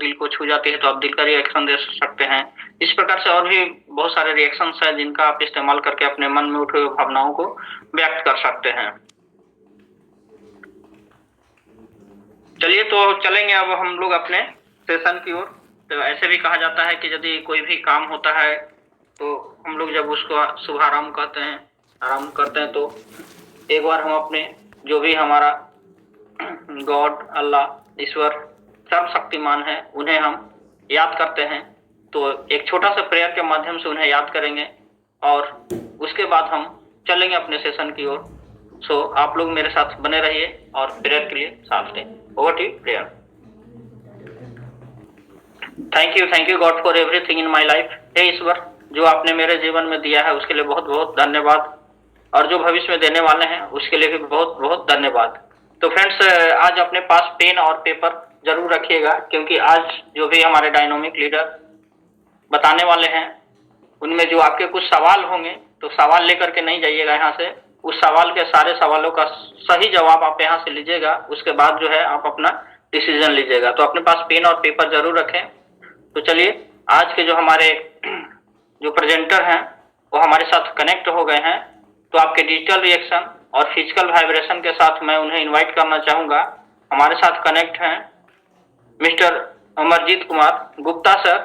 दिल को छू जाती है तो आप दिल का रिएक्शन दे सकते हैं। इस प्रकार से और भी बहुत सारे रिएक्शंस हैं जिनका आप इस्तेमाल करके अपने मन में उठे हुए भावनाओं को व्यक्त कर सकते हैं। चलिए तो चलेंगे अब हम लोग अपने सेशन की ओर। तो ऐसे भी कहा जाता है कि यदि कोई भी काम होता है तो हम लोग जब उसको शुभारंभ करते हैं, आरंभ करते हैं, तो एक बार हम अपने जो भी हमारा गॉड, अल्लाह, ईश्वर सर्वशक्तिमान है, उन्हें हम याद करते हैं। तो एक छोटा सा प्रेयर के माध्यम से उन्हें याद करेंगे और उसके बाद हम चलेंगे अपने सेशन की ओर। सो आप लोग मेरे साथ बने रहिए और प्रेयर के लिए साथ दें। Over to prayer. Thank you God for everything in my life. हे ईश्वर, जो आपने मेरे जीवन में दिया है उसके लिए बहुत बहुत धन्यवाद, और जो भविष्य में देने वाले हैं उसके लिए भी बहुत बहुत धन्यवाद। तो फ्रेंड्स, आज अपने पास पेन और पेपर जरूर रखिएगा, क्योंकि आज जो भी हमारे डायनामिक लीडर बताने वाले हैं उनमें जो आपके कुछ सवाल होंगे, तो सवाल लेकर के नहीं जाइएगा यहाँ से। उस सवाल के सारे सवालों का सही जवाब आप यहाँ से लीजिएगा, उसके बाद जो है आप अपना डिसीजन लीजिएगा। तो अपने पास पेन और पेपर जरूर रखें। तो चलिए, आज के जो हमारे जो प्रेजेंटर हैं वो हमारे साथ कनेक्ट हो गए हैं। तो आपके डिजिटल रिएक्शन और फिजिकल वाइब्रेशन के साथ मैं उन्हें इनवाइट करना चाहूँगा। हमारे साथ कनेक्ट हैं mister Amarjeet Kumar Gupta sir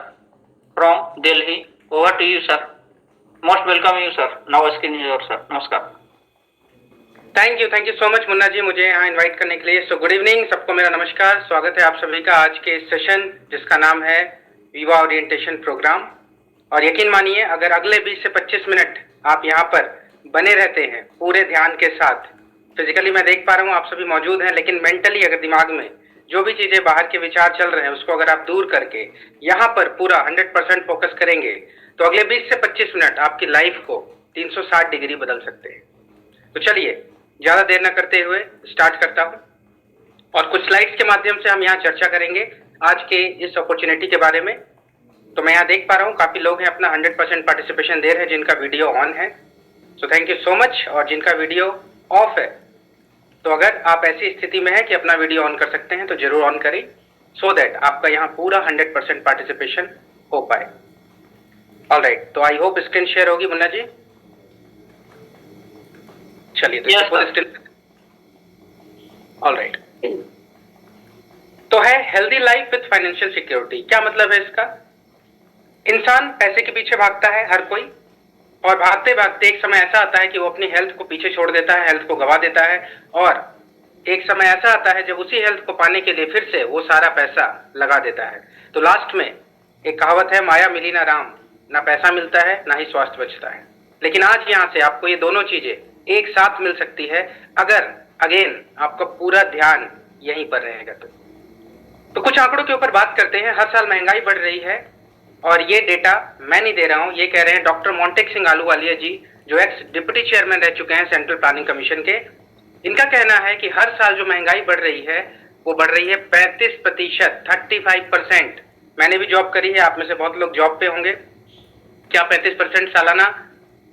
from Delhi. Over to you sir. Most welcome you sir. Now screen is your sir. नमस्कार। Thank you so much Munna ji, मुझे यहाँ इनवाइट करने के लिए। सो गुड इवनिंग, सबको मेरा नमस्कार। स्वागत है आप सभी का आज के इस सेशन जिसका नाम है विवा ओरिएंटेशन प्रोग्राम। और यकीन मानिए, अगर अगले 20 से 25 मिनट आप यहाँ पर बने रहते हैं पूरे ध्यान के साथ, फिजिकली मैं देख पा रहा हूँ आप सभी मौजूद हैं, लेकिन मेंटली अगर दिमाग में जो भी चीजें बाहर के विचार चल रहे हैं उसको अगर आप दूर करके यहाँ पर पूरा 100% फोकस करेंगे तो अगले 20 से 25 मिनट आपकी लाइफ को 360 डिग्री बदल सकते हैं। तो चलिए, ज्यादा देर न करते हुए स्टार्ट करता हूँ और कुछ स्लाइड्स के माध्यम से हम यहाँ चर्चा करेंगे आज के इस अपॉर्चुनिटी के बारे में। तो मैं यहाँ देख पा रहा हूँ काफी लोग हैं अपना 100% पार्टिसिपेशन दे रहे हैं जिनका वीडियो ऑन है। So thank you so much. और जिनका वीडियो ऑफ है, तो अगर आप ऐसी स्थिति में है कि अपना वीडियो ऑन कर सकते हैं तो जरूर ऑन करें, सो दैट आपका यहाँ पूरा 100% पार्टिसिपेशन हो पाए। ऑलराइट, तो आई होप स्क्रीन शेयर होगी मुन्ना जी। चलिए, तो ऑलराइट। तो है healthy life with financial security. क्या मतलब है इसका? इंसान पैसे के पीछे भागता है हर कोई, और भागते भागते एक समय ऐसा आता है कि वो अपनी हेल्थ को पीछे छोड़ देता है, हेल्थ को गवा देता है, और एक समय ऐसा आता है जब उसी हेल्थ को पाने के लिए फिर से वो सारा पैसा लगा देता है। तो लास्ट में एक कहावत है, माया मिली ना राम, ना पैसा मिलता है ना ही स्वास्थ्य बचता है। लेकिन आज यहाँ से आपको ये दोनों चीजें एक साथ मिल सकती है अगर अगेन आपका पूरा ध्यान यहीं पर रहेगा। तो कुछ आंकड़ों के ऊपर बात करते हैं। हर साल महंगाई बढ़ रही है, और ये डेटा मैं नहीं दे रहा हूं, ये कह रहे हैं डॉक्टर मोंटेक सिंह आलूवालिया जी, जो एक्स डिप्टी चेयरमैन रह चुके हैं सेंट्रल प्लानिंग कमीशन के। इनका कहना है कि हर साल जो महंगाई बढ़ रही है वो बढ़ रही है 35%, 35%। मैंने भी जॉब करी है, आप में से बहुत लोग जॉब पे होंगे। क्या 35% सालाना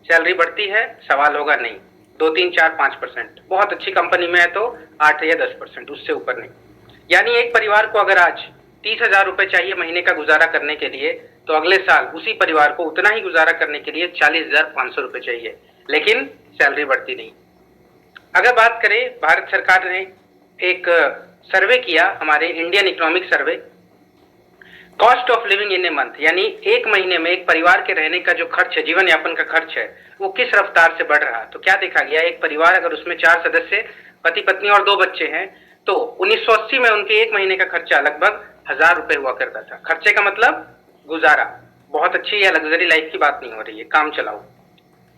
सैलरी बढ़ती है? सवाल होगा नहीं। 2, 3, 4, 5%। बहुत अच्छी कंपनी में है तो 8 या 10%, उससे ऊपर नहीं। यानी एक परिवार को अगर आज 30,000 रुपए चाहिए महीने का गुजारा करने के लिए, तो अगले साल उसी परिवार को उतना ही गुजारा करने के लिए 40,500 रुपए चाहिए, लेकिन सैलरी बढ़ती नहीं। अगर बात करें, भारत सरकार ने एक सर्वे किया, हमारे Indian economic survey, cost of living in a month, यानी एक महीने में एक परिवार के रहने का जो खर्च है, जीवन यापन का खर्च है, वो किस रफ्तार से बढ़ रहा है। तो क्या देखा गया, एक परिवार अगर उसमें 4 सदस्य, पति पत्नी और 2 बच्चे हैं, तो 1980 में उनके एक महीने का खर्चा लगभग 1,000 रुपए हुआ करता था। खर्चे का मतलब गुजारा। बहुत अच्छी या लग्जरी लाइफ की बात नहीं हो रही है, काम चलाओ।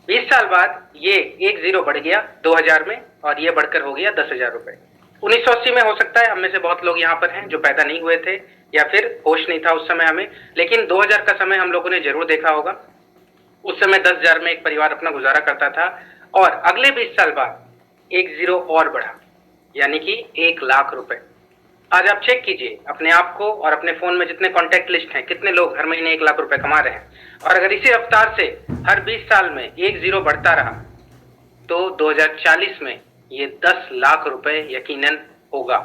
20 साल बाद ये 1 जीरो बढ़ गया 2000 में, और ये बढ़कर हो गया 10,000 रुपए। 1980 में हो सकता है हम में से बहुत लोग यहाँ पर हैं जो पैदा नहीं हुए थे, या फिर होश नहीं था उस समय हमें, लेकिन 2000 का समय हम लोगों ने जरूर देखा होगा। उस समय 10,000 में एक परिवार अपना गुजारा करता था, और अगले 20 साल बाद 1 जीरो और बढ़ा, यानी कि 1,00,000 रुपए। आज आप चेक कीजिए अपने आप को और अपने फोन में जितने कॉन्टैक्ट लिस्ट हैं, कितने लोग हर महीने 1,00,000 रुपए कमा रहे हैं। और अगर इसी रफ्तार से हर 20 साल में 1 जीरो बढ़ता रहा तो 2040 में ये 10,00,000 रुपए यकीनन होगा।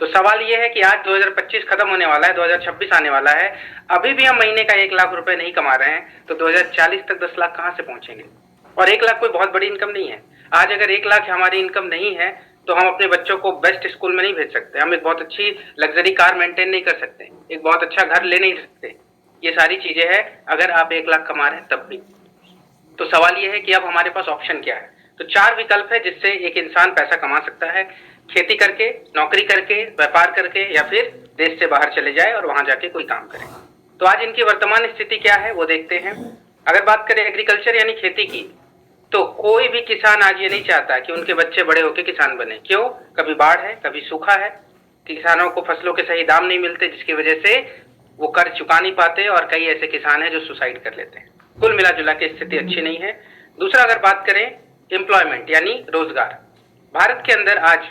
तो सवाल ये है कि आज 2025 खत्म होने वाला है, 2026 आने वाला है, अभी भी हम महीने का 1 लाख रुपए नहीं कमा रहे हैं, तो 2040 तक 10 लाख कहाँ से पहुंचेंगे? और 1 लाख कोई बहुत बड़ी इनकम नहीं है। आज अगर 1 लाख हमारी इनकम नहीं है तो हम अपने बच्चों को बेस्ट स्कूल में नहीं भेज सकते, हम एक बहुत अच्छी लग्जरी कार मेंटेन नहीं कर सकते, एक बहुत अच्छा घर ले नहीं सकते। ये सारी चीजें हैं अगर आप 1 लाख कमा रहे हैं तब भी। तो सवाल ये है कि अब हमारे पास ऑप्शन क्या है? तो 4 विकल्प है जिससे एक इंसान पैसा कमा सकता है, खेती करके, नौकरी करके, व्यापार करके, या फिर देश से बाहर चले जाए और वहां जाके कोई काम करे। तो आज इनकी वर्तमान स्थिति क्या है वो देखते हैं। अगर बात करें एग्रीकल्चर यानी खेती की, तो कोई भी किसान आज ये नहीं चाहता कि उनके बच्चे बड़े होकर किसान बने। क्यों? कभी बाढ़ है, कभी सूखा है, किसानों को फसलों के सही दाम नहीं मिलते, जिसकी वजह से वो कर्ज चुका नहीं पाते, और कई ऐसे किसान हैं जो सुसाइड कर लेते हैं। कुल मिला जुला के स्थिति अच्छी नहीं है। दूसरा, अगर बात करें एम्प्लॉयमेंट यानी रोजगार, भारत के अंदर आज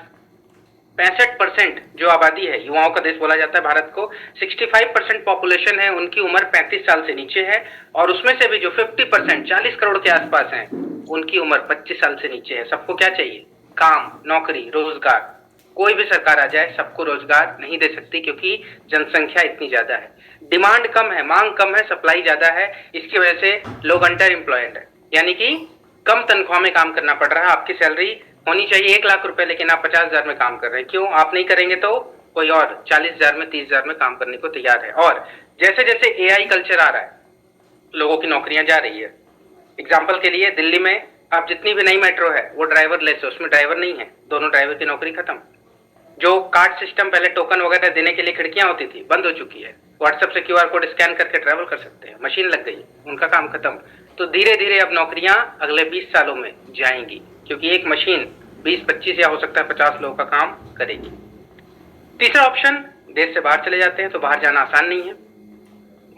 65% जो आबादी है, युवाओं का देश बोला जाता है भारत को, 65% पॉपुलेशन है, उनकी उम्र 35 साल से नीचे है, और उसमें से भी जो 50% 40 करोड़ के आसपास हैं, उनकी उम्र 25 साल से नीचे है। सबको क्या चाहिए? काम, नौकरी, रोजगार। कोई भी सरकार आ जाए सबको रोजगार नहीं दे सकती, क्योंकि जनसंख्या इतनी ज्यादा है। डिमांड कम है, मांग कम है, सप्लाई ज्यादा है। इसकी वजह से लोग अंडर एम्प्लॉयड है, यानी कि कम तनख्वाह में काम करना पड़ रहा है। आपकी सैलरी होनी चाहिए 1 लाख रुपए, लेकिन आप 50,000 में काम कर रहे हैं। क्यों? आप नहीं करेंगे तो कोई और 40,000 में, 30,000 में काम करने को तैयार है। और जैसे जैसे AI कल्चर आ रहा है, लोगों की नौकरियां जा रही है। एग्जाम्पल के लिए दिल्ली में अब जितनी भी नई मेट्रो है वो ड्राइवर लेस है, उसमें ड्राइवर नहीं है, दोनों ड्राइवर की नौकरी खत्म। जो कार्ड सिस्टम पहले टोकन वगैरह देने के लिए खिड़कियां होती थी, बंद हो चुकी है। व्हाट्सएप से QR कोड स्कैन करके ट्रैवल कर सकते हैं, मशीन लग गई, उनका काम खत्म। तो धीरे धीरे अब नौकरियां अगले 20 सालों में जाएंगी, क्योंकि एक मशीन 20-25 या हो सकता है 50 लोगों का काम करेगी। तीसरा ऑप्शन, देश से बाहर चले जाते हैं। तो बाहर जाना आसान नहीं है,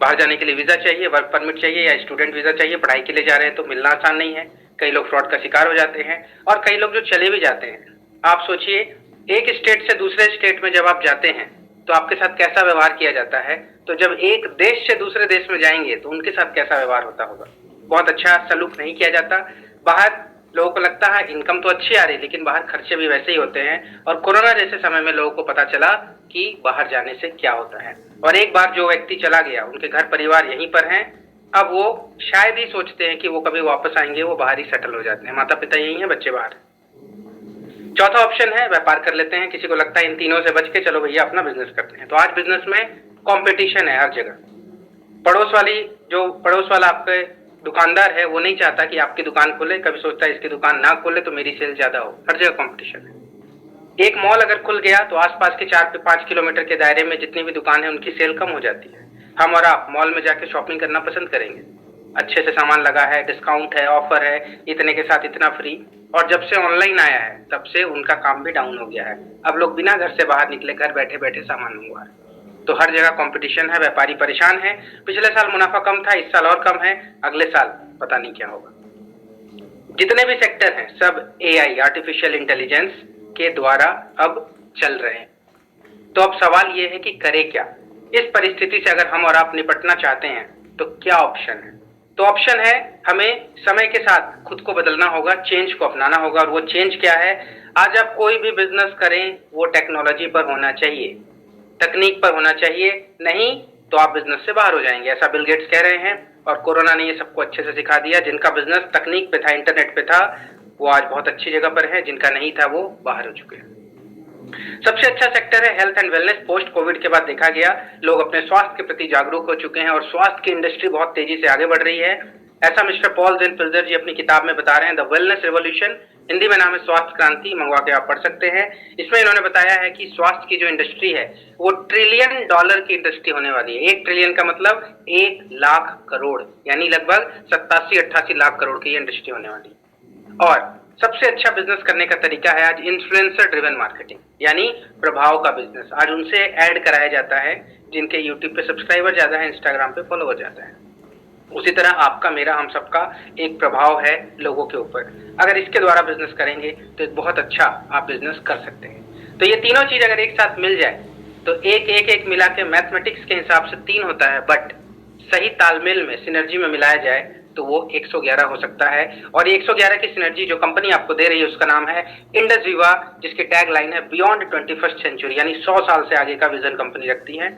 बाहर जाने के लिए वीजा चाहिए, वर्क परमिट चाहिए, या स्टूडेंट वीजा चाहिए। पढ़ाई के लिए जा रहे हैं तो मिलना आसान नहीं है, कई लोग फ्रॉड का शिकार हो जाते हैं, और कई लोग जो चले भी जाते हैं। आप सोचिए, एक स्टेट से दूसरे स्टेट में जब आप जाते हैं तो आपके साथ कैसा व्यवहार किया जाता है, तो जब एक देश से दूसरे देश में जाएंगे तो उनके साथ कैसा व्यवहार होता होगा। बहुत अच्छा सलूक नहीं किया जाता। बाहर लोगों को लगता है इनकम तो अच्छी आ रही, लेकिन बाहर खर्चे भी वैसे ही होते हैं। और कोरोना जैसे समय में लोगों को पता चला कि बाहर जाने से क्या होता है। और एक बार जो व्यक्ति चला गया, उनके घर परिवार यहीं पर हैं, अब वो शायद ही सोचते हैं कि वो कभी वापस आएंगे, वो बाहर ही सेटल हो जाते हैं। माता पिता यहीं हैं, बच्चे बाहर। चौथा ऑप्शन है व्यापार कर लेते हैं। किसी को लगता है इन तीनों से बच के चलो भैया अपना बिजनेस करते हैं। तो आज बिजनेस में कंपटीशन है हर जगह। पड़ोस वाला आपके दुकानदार है, वो नहीं चाहता कि आपकी दुकान खोले, कभी सोचता है इसकी दुकान ना खोले तो मेरी सेल ज्यादा हो। हर जगह कंपटीशन है। एक मॉल अगर खुल गया तो आसपास के 4 से 5 किलोमीटर के दायरे में जितनी भी दुकान है उनकी सेल कम हो जाती है। हम और आप मॉल में जाके शॉपिंग करना पसंद करेंगे, अच्छे से सामान लगा है, डिस्काउंट है, ऑफर है, इतने के साथ इतना फ्री। और जब से ऑनलाइन आया है तब से उनका काम भी डाउन हो गया है। अब लोग बिना घर से बाहर निकले घर बैठे बैठे सामान मंगवा रहे हैं। तो हर जगह कंपटीशन है, व्यापारी परेशान है। पिछले साल मुनाफा कम था, इस साल और कम है, अगले साल पता नहीं क्या होगा। जितने भी सेक्टर हैं सब AI आर्टिफिशियल इंटेलिजेंस के द्वारा अब चल रहे हैं। तो अब सवाल ये है कि करें क्या। इस परिस्थिति से अगर हम और आप निपटना चाहते हैं तो क्या ऑप्शन है? तो ऑप्शन है, हमें समय के साथ खुद को बदलना होगा, चेंज को अपनाना होगा। और वो चेंज क्या है? आज आप कोई भी बिजनेस करें वो टेक्नोलॉजी पर होना चाहिए, तकनीक पर होना चाहिए, नहीं तो आप बिजनेस से बाहर हो जाएंगे, ऐसा बिल गेट्स कह रहे हैं। और कोरोना ने ये सबको अच्छे से सिखा दिया। जिनका बिजनेस तकनीक पे था, इंटरनेट पे था, वो आज बहुत अच्छी जगह पर है, जिनका नहीं था वो बाहर हो चुके हैं। सबसे अच्छा सेक्टर है health and wellness. Post Covid के बाद देखा गया लोग अपने स्वास्थ्य के प्रति जागरूक हो चुके हैं और स्वास्थ्य की इंडस्ट्री बहुत तेजी से आगे बढ़ रही है। ऐसा मिस्टर पॉल जेन पिल्जर जी अपनी किताब में बता रहे हैं, द वेलनेस रिवॉल्यूशन, हिंदी में नाम है स्वास्थ्य क्रांति, मंगवा के आप पढ़ सकते हैं। इसमें इन्होंने बताया है कि स्वास्थ्य की जो इंडस्ट्री है वो $1 ट्रिलियन की इंडस्ट्री होने वाली है। 1 ट्रिलियन का मतलब 1 लाख करोड़, यानी लगभग 87-88 लाख करोड़ की इंडस्ट्री होने वाली है। और सबसे अच्छा बिजनेस करने का तरीका है आज इन्फ्लुएंसर ड्रिवन मार्केटिंग, यानी प्रभाव का बिजनेस। आज उनसे ऐड कराया जाता है जिनके यूट्यूब पे सब्सक्राइबर ज्यादा है, इंस्टाग्राम पे फॉलोवर ज्यादा है। उसी तरह आपका, मेरा, हम सबका एक प्रभाव है लोगों के ऊपर। अगर इसके द्वारा बिजनेस करेंगे तो एक बहुत अच्छा आप बिजनेस कर सकते हैं। तो ये तीनों चीज अगर एक साथ मिल जाए तो एक मिला के मैथमेटिक्स के हिसाब से 3 होता है, बट सही तालमेल में, सिनर्जी में मिलाया जाए तो वो 111 हो सकता है। और ये 111 की सिनर्जी जो कंपनी आपको दे रही है उसका नाम है इंडस विवा, जिसकी टैग लाइन है बियॉन्ड 21st सेंचुरी, यानी 100 साल से आगे का विजन कंपनी रखती है।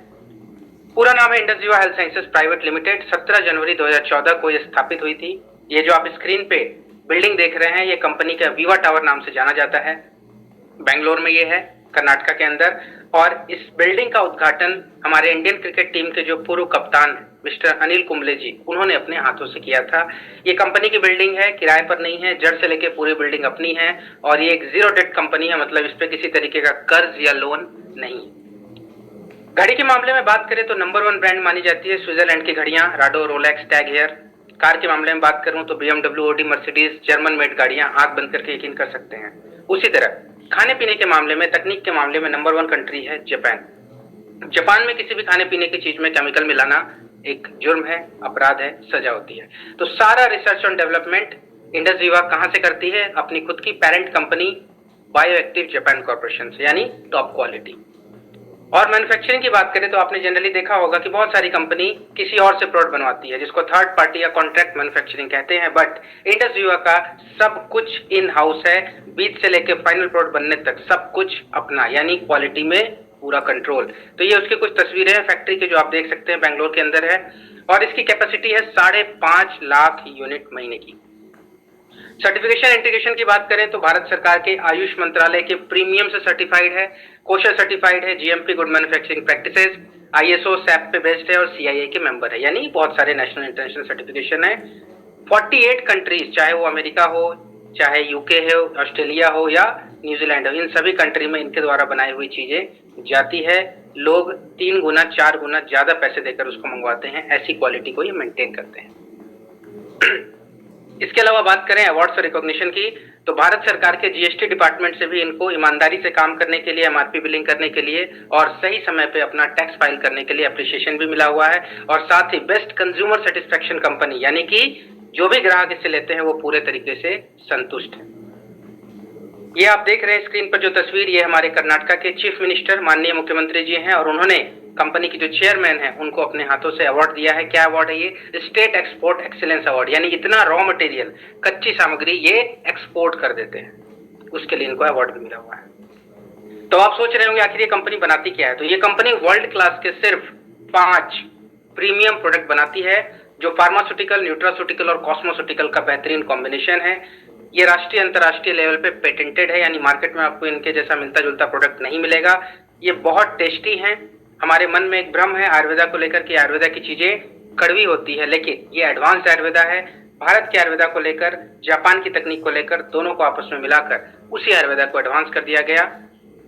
पूरा नाम है इंडस विवा हेल्थ साइंसेज प्राइवेट लिमिटेड। 17 जनवरी 2014 को ये स्थापित हुई थी। ये जो आप स्क्रीन पे बिल्डिंग देख रहे हैं ये कंपनी का विवा टावर नाम से जाना जाता है। बेंगलोर में ये है, कर्नाटका के अंदर। और इस बिल्डिंग का उद्घाटन हमारे इंडियन क्रिकेट टीम के जो पूर्व कप्तान मिस्टर अनिल कुंबले जी, उन्होंने अपने हाथों से किया था। ये कंपनी की बिल्डिंग है, किराए पर नहीं है, जड़ से लेके पूरी बिल्डिंग अपनी है। और ये एक जीरो डेट कंपनी है, मतलब इस पे किसी तरीके का कर्ज या लोन नहीं। घड़ी के मामले में बात करें तो नंबर 1 ब्रांड मानी जाती है स्विट्जरलैंड की घड़ियां, Rado, Rolex, Tag Heuer. Car के मामले में बात करूं तो BMW, Audi, Mercedes, German made गाड़ियां, आंख बंद करके यकीन कर सकते हैं। उसी तरह खाने पीने के मामले में, तकनीक के मामले में नंबर 1 कंट्री है जापान। जापान में किसी भी खाने पीने की चीज में केमिकल मिलाना एक जुर्म है, अपराध है, सजा होती है। तो सारा रिसर्च और डेवलपमेंट इंडस विवा कहां से करती है? अपनी खुद की parent company bio active Japan corporation से, यानी टॉप क्वालिटी। और मैन्युफैक्चरिंग की बात करें तो आपने जनरली देखा होगा कि बहुत सारी कंपनी किसी और से प्रोडक्ट बनवाती है, जिसको थर्ड पार्टी या कॉन्ट्रैक्ट मैन्युफैक्चरिंग कहते हैं। बट इंडस विवा का सब कुछ इन हाउस है, बीज से लेकर फाइनल प्रोडक्ट बनने तक सब कुछ अपना, यानी क्वालिटी में पूरा कंट्रोल। तो ये उसकी कुछ तस्वीरें हैं फैक्ट्री की जो आप देख सकते हैं, बेंगलोर के अंदर है। और इसकी कैपेसिटी है 5.5 लाख यूनिट महीने की। सर्टिफिकेशन इंटीग्रेशन की बात करें तो भारत सरकार के आयुष मंत्रालय के प्रीमियम से सर्टिफाइड है, कोशा सर्टिफाइड है, GMP good manufacturing practices, ISO SAP पे बेस्ड है और CIA के मेंबर है, यानी बहुत सारे नेशनल इंटरनेशनल सर्टिफिकेशन है। 48 कंट्रीज, चाहे वो अमेरिका हो, चाहे UK हो, ऑस्ट्रेलिया हो या न्यूजीलैंड हो, इन सभी कंट्री में इनके द्वारा बनाई हुई चीजें जाती है। लोग 3 गुना 4 गुना ज्यादा पैसे देकर उसको मंगवाते हैं, ऐसी क्वालिटी को ये मेंटेन करते हैं। इसके अलावा बात करें अवार्ड्स और रिकॉग्निशन की तो भारत सरकार के GST डिपार्टमेंट से भी इनको ईमानदारी से काम करने के लिए, MRP बिलिंग करने के लिए और सही समय पे अपना टैक्स फाइल करने के लिए अप्रिशिएशन भी मिला हुआ है। और साथ ही बेस्ट कंज्यूमर सेटिस्फेक्शन कंपनी, यानी कि जो भी ग्राहक इससे लेते हैं वो पूरे तरीके से संतुष्ट है। ये आप देख रहे हैं स्क्रीन पर जो तस्वीर, ये हमारे कर्नाटका के चीफ मिनिस्टर माननीय मुख्यमंत्री जी हैं और उन्होंने कंपनी की जो चेयरमैन है उनको अपने हाथों से अवार्ड दिया है। क्या अवार्ड है ये? स्टेट एक्सपोर्ट एक्सीलेंस अवार्ड, यानी इतना रॉ मटेरियल, कच्ची सामग्री ये एक्सपोर्ट कर देते हैं, उसके लिए इनको अवार्ड भी मिला हुआ है। तो आप सोच रहे होंगे आखिर ये कंपनी बनाती क्या है? तो ये कंपनी वर्ल्ड क्लास के सिर्फ 5 प्रीमियम प्रोडक्ट बनाती है, जो फार्मास्यूटिकल, न्यूट्रास्यूटिकल और कॉस्मोस्यूटिकल का बेहतरीन कॉम्बिनेशन है। ये राष्ट्रीय अंतर्राष्ट्रीय लेवल पे पेटेंटेड है, यानी मार्केट में आपको इनके जैसा मिलता जुलता प्रोडक्ट नहीं मिलेगा। ये बहुत टेस्टी हैं। हमारे मन में एक भ्रम है आयुर्वेदा को लेकर कि आयुर्वेदा की चीजें कड़वी होती है, लेकिन ये एडवांस आयुर्वेदा है। भारत के आयुर्वेदा को लेकर, जापान की तकनीक को लेकर, दोनों को आपस में मिलाकर उसी आयुर्वेदा को एडवांस कर दिया गया।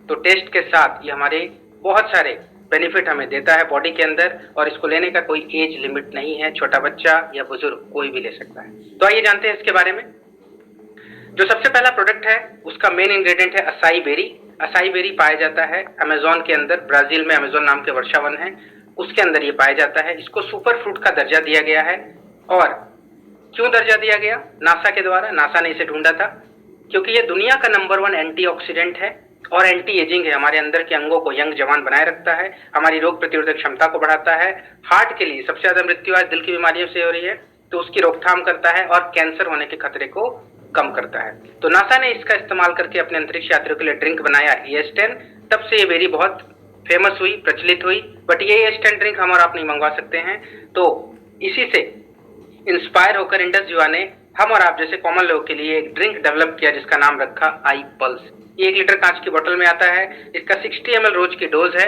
तो टेस्ट के साथ ये हमारे बहुत सारे बेनिफिट हमें देता है बॉडी के अंदर, और इसको लेने का कोई एज लिमिट नहीं है, छोटा बच्चा या बुजुर्ग कोई भी ले सकता है। तो आइए जानते हैं इसके बारे में। जो सबसे पहला प्रोडक्ट है उसका मेन इंग्रेडिएंट है असाई बेरी। असाई बेरी पाया जाता है अमेजोन के अंदर, ब्राजील में अमेजोन नाम के वर्षावन है, उसके अंदर ये पाया जाता है। इसको सुपर फ्रूट का दर्जा दिया गया है। और क्यों दर्जा दिया गया? नासा के द्वारा। नासा ने इसे ढूंढा था क्योंकि ये दुनिया का नंबर 1 एंटीऑक्सीडेंट है और एंटी एजिंग है, हमारे अंदर के अंगों को यंग जवान बनाए रखता है, हमारी रोग प्रतिरोधक क्षमता को बढ़ाता है। हार्ट के लिए सबसे ज्यादा मृत्यु आज दिल की बीमारियों से हो रही है, तो उसकी रोकथाम करता है और कैंसर होने के खतरे को कम करता है। तो नासा ने इसका इस्तेमाल करके अपने अंतरिक्ष यात्रियों के लिए ड्रिंक बनाया ES10। तब से ये बेरी बहुत फेमस हुई, प्रचलित हुई। बट ये ES10 ड्रिंक हम और आप नहीं मंगवा सकते हैं। तो इसी से इंस्पायर होकर इंडस विवा ने हम और आप जैसे कॉमन लोगों के लिए एक ड्रिंक डेवलप किया जिसका नाम रखा आई पल्स। ये 1 लीटर कांच की बोतल में आता है। इसका 60 ml रोज की डोज है।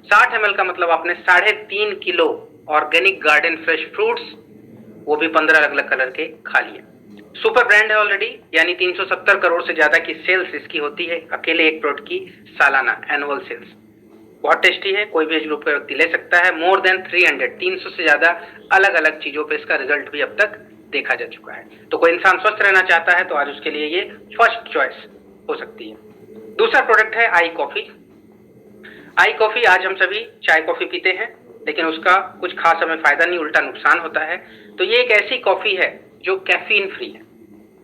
60 ml का मतलब आपने 3.5 kilo organic garden fresh fruits, वो भी 15 अलग अलग कलर के, खा लिए। सुपर ब्रांड है ऑलरेडी, यानी 370 करोड़ से ज्यादा की सेल्स इसकी होती है, अकेले एक प्रोडक्ट की सालाना एनुअल सेल्स। बहुत टेस्टी है, कोई भी एज ग्रुप का व्यक्ति ले सकता है। मोर देन 300 से ज्यादा अलग अलग चीजों पे इसका रिजल्ट भी अब तक देखा जा चुका है। तो कोई इंसान स्वस्थ रहना चाहता है तो आज उसके लिए ये फर्स्ट चॉइस हो सकती है। दूसरा प्रोडक्ट है आई कॉफी। आई कॉफी, आज हम सभी चाय कॉफी पीते हैं, लेकिन उसका कुछ खास हमें फायदा नहीं, उल्टा नुकसान होता है। तो ये एक ऐसी कॉफी है जो कैफीन फ्री है।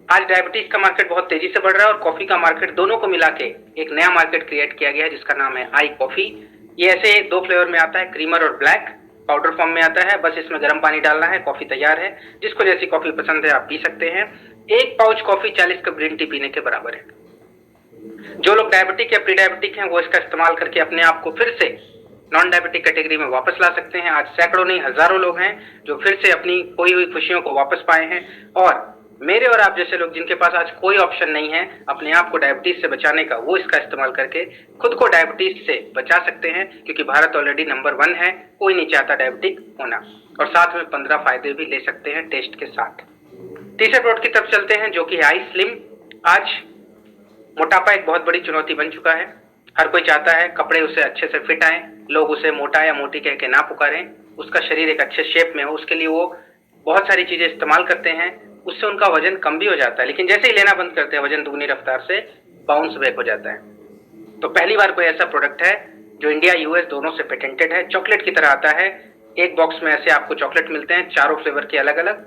आज डायबिटीज का मार्केट बहुत तेजी से बढ़ रहा है और कॉफी का मार्केट, दोनों को मिला के एक नया मार्केट क्रिएट किया गया है जिसका नाम है आई कॉफी। ये ऐसे 2 फ्लेवर में आता है, क्रीमर और ब्लैक। पाउडर फॉर्म में आता है, बस इसमें गर्म पानी डालना है, कॉफी तैयार है। जिसको जैसी कॉफी पसंद है आप पी सकते हैं। एक pouch coffee 40 cup green tea पीने के बराबर है। जो लोग डायबिटिक या प्री डायबिटिक हैं वो इसका इस्तेमाल करके अपने आप को फिर से नॉन डायबिटिक कैटेगरी में वापस ला सकते हैं। आज सैकड़ों नहीं हजारों लोग हैं जो फिर से अपनी खोई हुई खुशियों को वापस पाए हैं। और मेरे और आप जैसे लोग जिनके पास आज कोई ऑप्शन नहीं है अपने आप को डायबिटीज से बचाने का, वो इसका इस्तेमाल करके खुद को डायबिटीज से बचा सकते हैं, क्योंकि भारत ऑलरेडी नंबर 1 है। कोई नहीं चाहता डायबिटिक होना। और साथ में 15 फायदे भी ले सकते हैं टेस्ट के साथ। तीसरे प्रोडक्ट की तरफ चलते हैं जो कि आई स्लिम। आज मोटापा एक बहुत बड़ी चुनौती बन चुका है। हर कोई चाहता है कपड़े उसे अच्छे से फिट आए, लोग उसे मोटा या मोटी कह के ना पुकारें, उसका शरीर एक अच्छे शेप में हो। उसके लिए वो बहुत सारी चीजें इस्तेमाल करते हैं, उससे उनका वजन कम भी हो जाता है। लेकिन जैसे ही लेना बंद करते हैं वजन दुगनी रफ्तार से बाउंस बैक हो जाता है। तो पहली बार कोई ऐसा प्रोडक्ट है जो इंडिया यूएस दोनों से पेटेंटेड है। चॉकलेट की तरह आता है। एक बॉक्स में ऐसे आपको चॉकलेट मिलते हैं, चारों फ्लेवर के अलग अलग।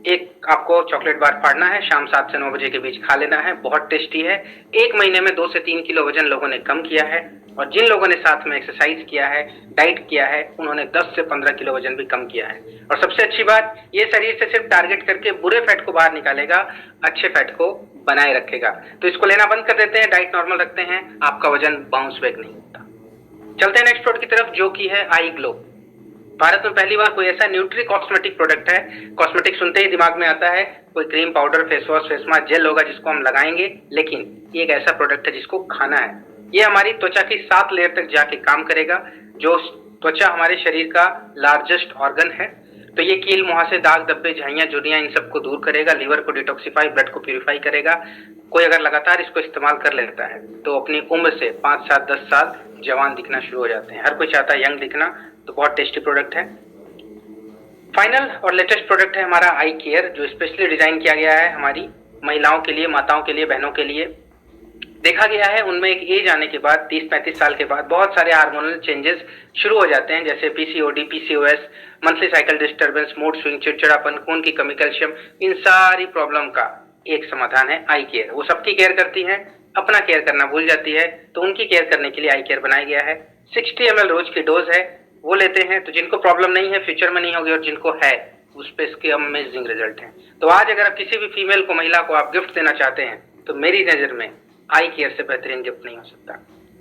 एक आपको चॉकलेट बार फाड़ना है, शाम 7 से 9 बजे के बीच खा लेना है। बहुत टेस्टी है। 1 महीने में 2 से 3 किलो वजन लोगों ने कम किया है। और जिन लोगों ने साथ में एक्सरसाइज किया है, डाइट किया है, उन्होंने 10 से 15 किलो वजन भी कम किया है। और सबसे अच्छी बात, ये शरीर से सिर्फ टारगेट करके बुरे फैट को बाहर निकालेगा, अच्छे फैट को बनाए रखेगा। तो इसको लेना बंद कर देते हैं, डाइट नॉर्मल रखते हैं, आपका वजन बाउंस बैक नहीं होता। चलते हैं नेक्स्ट प्रोडक्ट की तरफ जो कि है आई ग्लो। भारत में पहली बार कोई ऐसा न्यूट्री कॉस्मेटिक प्रोडक्ट है। कॉस्मेटिक सुनते ही दिमाग में आता है कोई cream, powder, face wash, face mask, gel होगा जिसको हम लगाएंगे। लेकिन ये एक ऐसा प्रोडक्ट है जिसको खाना है। ये हमारी त्वचा की 7 लेयर तक जाके काम करेगा। जो त्वचा हमारे शरीर का लार्जेस्ट ऑर्गन है। तो ये कील, मुहासे, दाग, धब्बे, झाइयां, झुर्रियां, इन सबको दूर करेगा, लीवर को डिटॉक्सिफाई, ब्लड को प्यूरिफाई करेगा। कोई अगर लगातार इसको इस्तेमाल कर लेता है तो अपनी उम्र से 5 साल 10 साल जवान दिखना शुरू हो जाते हैं। हर कोई चाहता है यंग दिखना, तो बहुत टेस्टी प्रोडक्ट है। फाइनल और लेटेस्ट प्रोडक्ट है हमारा आई केयर, जो स्पेशली डिजाइन किया गया है हमारी महिलाओं के लिए, माताओं के लिए, बहनों के लिए। देखा गया है उनमें एक एज आने के बाद 30-35 साल के बाद बहुत सारे हार्मोनल चेंजेस शुरू हो जाते हैं, जैसे PCOD, PCOS, monthly cycle disturbance, mood swing, चिड़चिड़ापन, खून की कमी, कैल्शियम। इन सारी प्रॉब्लम का एक समाधान है आई केयर। वो सबकी केयर करती है, अपना केयर करना भूल जाती है, तो उनकी केयर करने के लिए आई केयर बनाया गया है। 60 ml रोज की डोज है, वो लेते हैं तो जिनको प्रॉब्लम नहीं है, फ्यूचर में नहीं होगी, और जिनको है उस पे इसके अमेजिंग रिजल्ट हैं। तो आज अगर आप किसी भी फीमेल को, महिला को आप गिफ्ट देना चाहते हैं तो मेरी नजर में आई केयर से बेहतरीन गिफ्ट नहीं हो सकता।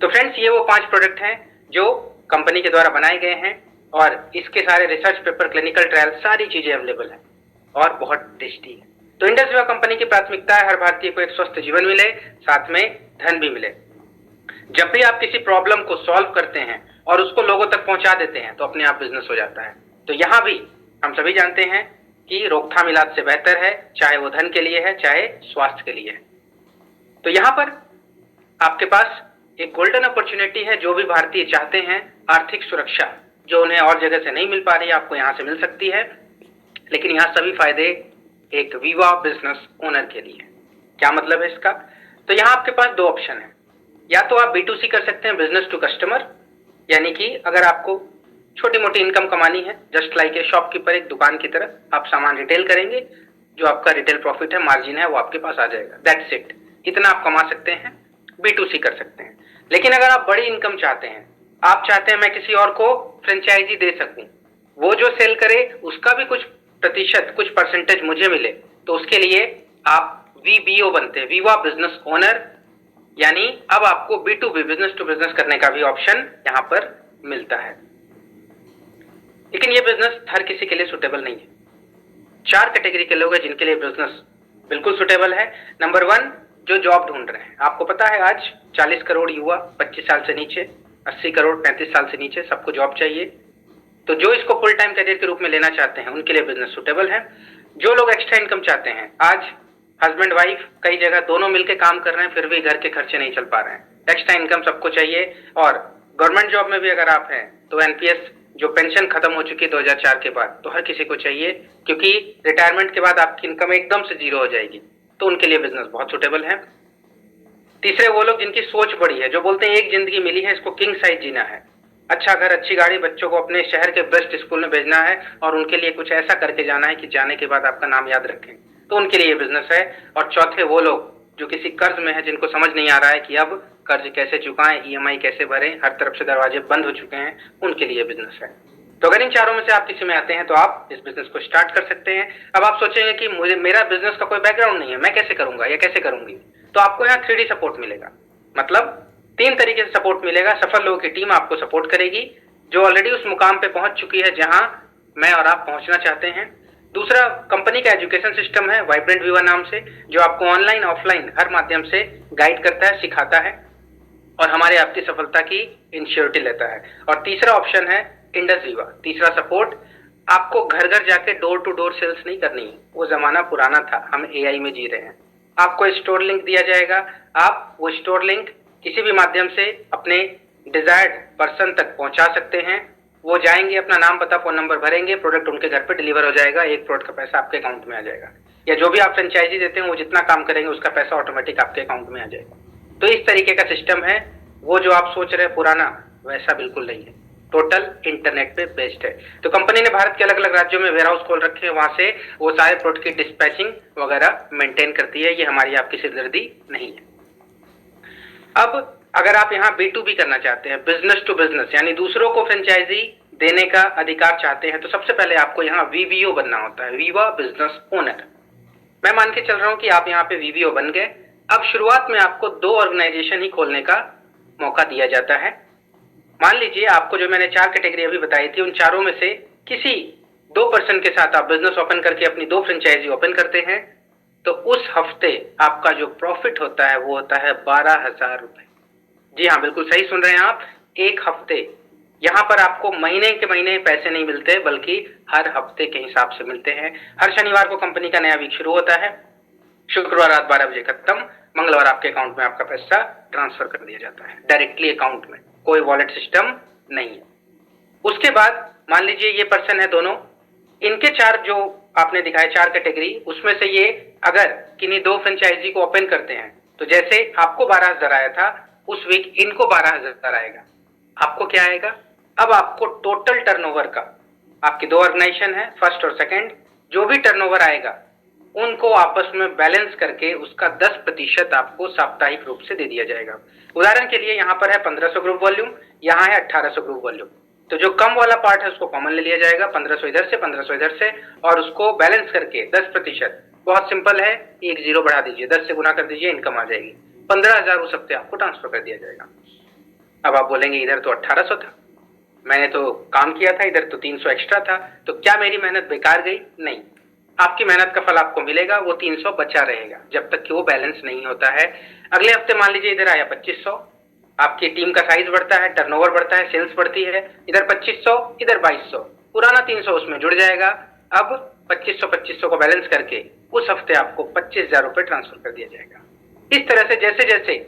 तो फ्रेंड्स, ये वो 5 प्रोडक्ट हैं जो कंपनी के द्वारा बनाए गए हैं और इसके सारे रिसर्च पेपर, क्लिनिकल ट्रायल, सारी चीजें अवेलेबल है और बहुत टेस्टी है। तो इंडस विवा कंपनी की प्राथमिकता है हर भारतीय को एक स्वस्थ जीवन मिले, साथ में धन भी मिले। जब भी आप किसी प्रॉब्लम को सॉल्व करते हैं और उसको लोगों तक पहुंचा देते हैं तो अपने आप बिजनेस हो जाता है। तो यहाँ भी हम सभी जानते हैं कि रोकथाम इलाज से बेहतर है, चाहे वो धन के लिए है, चाहे स्वास्थ्य के लिए है। तो यहाँ पर आपके पास एक गोल्डन अपॉर्चुनिटी है। जो भी भारतीय चाहते हैं आर्थिक सुरक्षा, जो उन्हें और जगह से नहीं मिल पा रही, आपको यहाँ से मिल सकती है। लेकिन यहाँ सभी फायदे एक विवा बिजनेस ओनर के लिए। क्या मतलब है इसका? तो यहाँ आपके पास 2 ऑप्शन है। या तो आप B2C कर सकते हैं, बिजनेस टू कस्टमर, यानी कि अगर आपको छोटी मोटी इनकम कमानी है, जस्ट लाइक ए शॉपकीपर, एक दुकान की तरह आप सामान रिटेल करेंगे, जो आपका रिटेल प्रॉफिट है, मार्जिन है, वो आपके पास आ जाएगा। दैट्स इट, इतना आप कमा सकते हैं। B2C कर सकते हैं। लेकिन अगर आप बड़ी इनकम चाहते हैं, आप चाहते हैं मैं किसी और को फ्रेंचाइजी दे सकूं, वो जो सेल करे उसका भी कुछ प्रतिशत, कुछ परसेंटेज मुझे मिले, तो उसके लिए आप VBO बनते हैं, विवा बिजनेस ओनर। यानी अब आपको B2B, बिजनेस टू बिजनेस करने का भी ऑप्शन यहाँ पर मिलता है। लेकिन ये बिजनेस हर किसी के लिए सुटेबल नहीं है। 4 कैटेगरी के लोग हैं जिनके लिए बिजनेस बिल्कुल सुटेबल है। नंबर 1, जो जॉब ढूंढ रहे हैं। आपको पता है आज 40 करोड़ युवा 25 साल से नीचे, 80 करोड़ 35 साल से नीचे, सबको जॉब चाहिए। तो जो इसको फुल टाइम करियर के रूप में लेना चाहते हैं उनके लिए बिजनेस सुटेबल है। जो लोग एक्स्ट्रा इनकम चाहते हैं, आज हस्बैंड वाइफ कई जगह दोनों मिलकर काम कर रहे हैं, फिर भी घर के खर्चे नहीं चल पा रहे हैं। एक्स्ट्रा इनकम सबको चाहिए। और गवर्नमेंट जॉब में भी अगर आप हैं तो NPS, जो पेंशन खत्म हो चुकी है 2004 के बाद, तो हर किसी को चाहिए, क्योंकि रिटायरमेंट के बाद आपकी इनकम एकदम से 0 हो जाएगी। तो उनके लिए बिजनेस बहुत सुटेबल है। तीसरे वो लोग जिनकी सोच बड़ी है, जो बोलते हैं एक जिंदगी मिली है, इसको किंग साइज जीना है। अच्छा घर, अच्छी गाड़ी, बच्चों को अपने शहर के बेस्ट स्कूल में भेजना है और उनके लिए कुछ ऐसा करके जाना है कि जाने के बाद आपका नाम याद रखें, तो उनके लिए बिजनेस है। और चौथे वो लोग जो किसी कर्ज में है, जिनको समझ नहीं आ रहा है कि अब कर्ज कैसे चुकाएं, EMI कैसे भरें, हर तरफ से दरवाजे बंद हो चुके हैं, उनके लिए बिजनेस है। तो अगर इन चारों में से आप किसी में आते हैं तो आप इस बिजनेस को स्टार्ट कर सकते हैं। अब आप सोचेंगे कि मुझे मेरा बिजनेस का कोई बैकग्राउंड नहीं है, मैं कैसे करूंगा या कैसे करूंगी, तो आपको यहाँ 3D सपोर्ट मिलेगा। मतलब 3 तरीके से सपोर्ट मिलेगा। सफल लोगों की टीम आपको सपोर्ट करेगी जो ऑलरेडी उस मुकाम पे पहुंच चुकी है जहां मैं और आप पहुंचना चाहते हैं। दूसरा, कंपनी का एजुकेशन सिस्टम है वाइब्रेंट विवा नाम से, जो आपको ऑनलाइन ऑफलाइन हर माध्यम से गाइड करता है, सिखाता है और हमारे आपकी सफलता की इंश्योरिटी लेता है। और तीसरा ऑप्शन है इंडस विवा। तीसरा सपोर्ट, आपको घर घर जाके डोर टू डोर सेल्स नहीं करनी है, वो जमाना पुराना था, हम एआई में जी रहे हैं। आपको स्टोर लिंक दिया जाएगा, आप वो स्टोर लिंक किसी भी माध्यम से अपने डिजायर्ड पर्सन तक पहुंचा सकते हैं। वो जाएंगे, अपना नाम पता फोन नंबर भरेंगे, प्रोडक्ट उनके घर पे डिलीवर हो जाएगा, एक प्रोडक्ट का पैसा आपके अकाउंट में आ जाएगा। या जो भी आप फ्रेंचाइजी देते हैं वो जितना काम करेंगे उसका पैसा ऑटोमेटिक आपके अकाउंट में आ जाएगा। तो इस तरीके का सिस्टम है। वो जो आप सोच रहे हैं पुराना, वैसा बिल्कुल नहीं है, टोटल इंटरनेट पे बेस्ड है। तो कंपनी ने भारत के अलग अलग राज्यों में वेयर हाउस खोल रखे हैं, वहां से वो सारे प्रोडक्ट की डिस्पैचिंग वगैरह मेंटेन करती है। ये हमारी आपकी सिरदर्दी नहीं है। अब अगर आप यहाँ B2B करना चाहते हैं, बिजनेस टू बिजनेस, यानी दूसरों को फ्रेंचाइजी देने का अधिकार चाहते हैं, तो सबसे पहले आपको यहाँ VBO बनना होता है, विवा बिजनेस ओनर। मैं मान के चल रहा हूँ कि आप यहाँ पे VBO बन गए। अब शुरुआत में आपको 2 ऑर्गेनाइजेशन ही खोलने का मौका दिया जाता है। मान लीजिए आपको जो मैंने 4 कैटेगरी अभी बताई थी, उन चारों में से किसी 2 पर्सन के साथ आप बिजनेस ओपन करके अपनी 2 फ्रेंचाइजी ओपन करते हैं, तो उस हफ्ते आपका जो प्रॉफिट होता है वो होता है 12,000 रुपए। जी हाँ, बिल्कुल सही सुन रहे हैं आप, एक हफ्ते। यहाँ पर आपको महीने के महीने पैसे नहीं मिलते, बल्कि हर हफ्ते के हिसाब से मिलते हैं। हर शनिवार को कंपनी का नया वीक शुरू होता है, शुक्रवार रात 12 बजे खत्म, मंगलवार आपके अकाउंट में आपका पैसा ट्रांसफर कर दिया जाता है डायरेक्टली अकाउंट में, कोई वॉलेट सिस्टम नहीं है। उसके बाद मान लीजिए ये पर्सन है दोनों, इनके 4 जो आपने दिखाए 4 कैटेगरी, उसमें से ये अगर किन्हीं 2 फ्रेंचाइजी को ओपन करते हैं, तो जैसे आपको 12,000 आया था, उस वीक इनको 12,000 आएगा। आपको क्या आएगा? अब आपको टोटल टर्नओवर का, आपकी 2 ऑर्गेनाइजेशन है फर्स्ट और सेकंड, जो भी टर्नओवर आएगा उनको आपस में बैलेंस करके उसका 10% आपको साप्ताहिक रूप से दे दिया जाएगा। उदाहरण के लिए यहाँ पर है 1500 ग्रुप वॉल्यूम, यहाँ है 1800 ग्रुप वॉल्यूम, तो जो कम वाला पार्ट है उसको कॉमन ले लिया जाएगा, 1500 इधर से 1500 इधर से, और उसको बैलेंस करके 10%, बहुत सिंपल है, एक जीरो बढ़ा दीजिए, 10 से गुना कर दीजिए, इनकम आ जाएगी। 15,000 उस हफ्ते आपको ट्रांसफर कर दिया जाएगा। अब आप बोलेंगे इधर तो 1800 था, मैंने तो काम किया था, इधर तो 300 एक्स्ट्रा था, तो क्या मेरी मेहनत बेकार गई? नहीं, आपकी मेहनत का फल आपको मिलेगा, वो 300 बचा रहेगा जब तक कि वो बैलेंस नहीं होता है। अगले हफ्ते मान लीजिए इधर आया 2500, आपकी टीम का साइज बढ़ता है, टर्नओवर बढ़ता है, सेल्स बढ़ती है, इधर 2500 इधर 2200, पुराना 300 उसमें जुड़ जाएगा। अब 2500 को बैलेंस करके उस हफ्ते आपको 25,000 रुपए ट्रांसफर कर दिया जाएगा। इस तरह से जैसे जैसे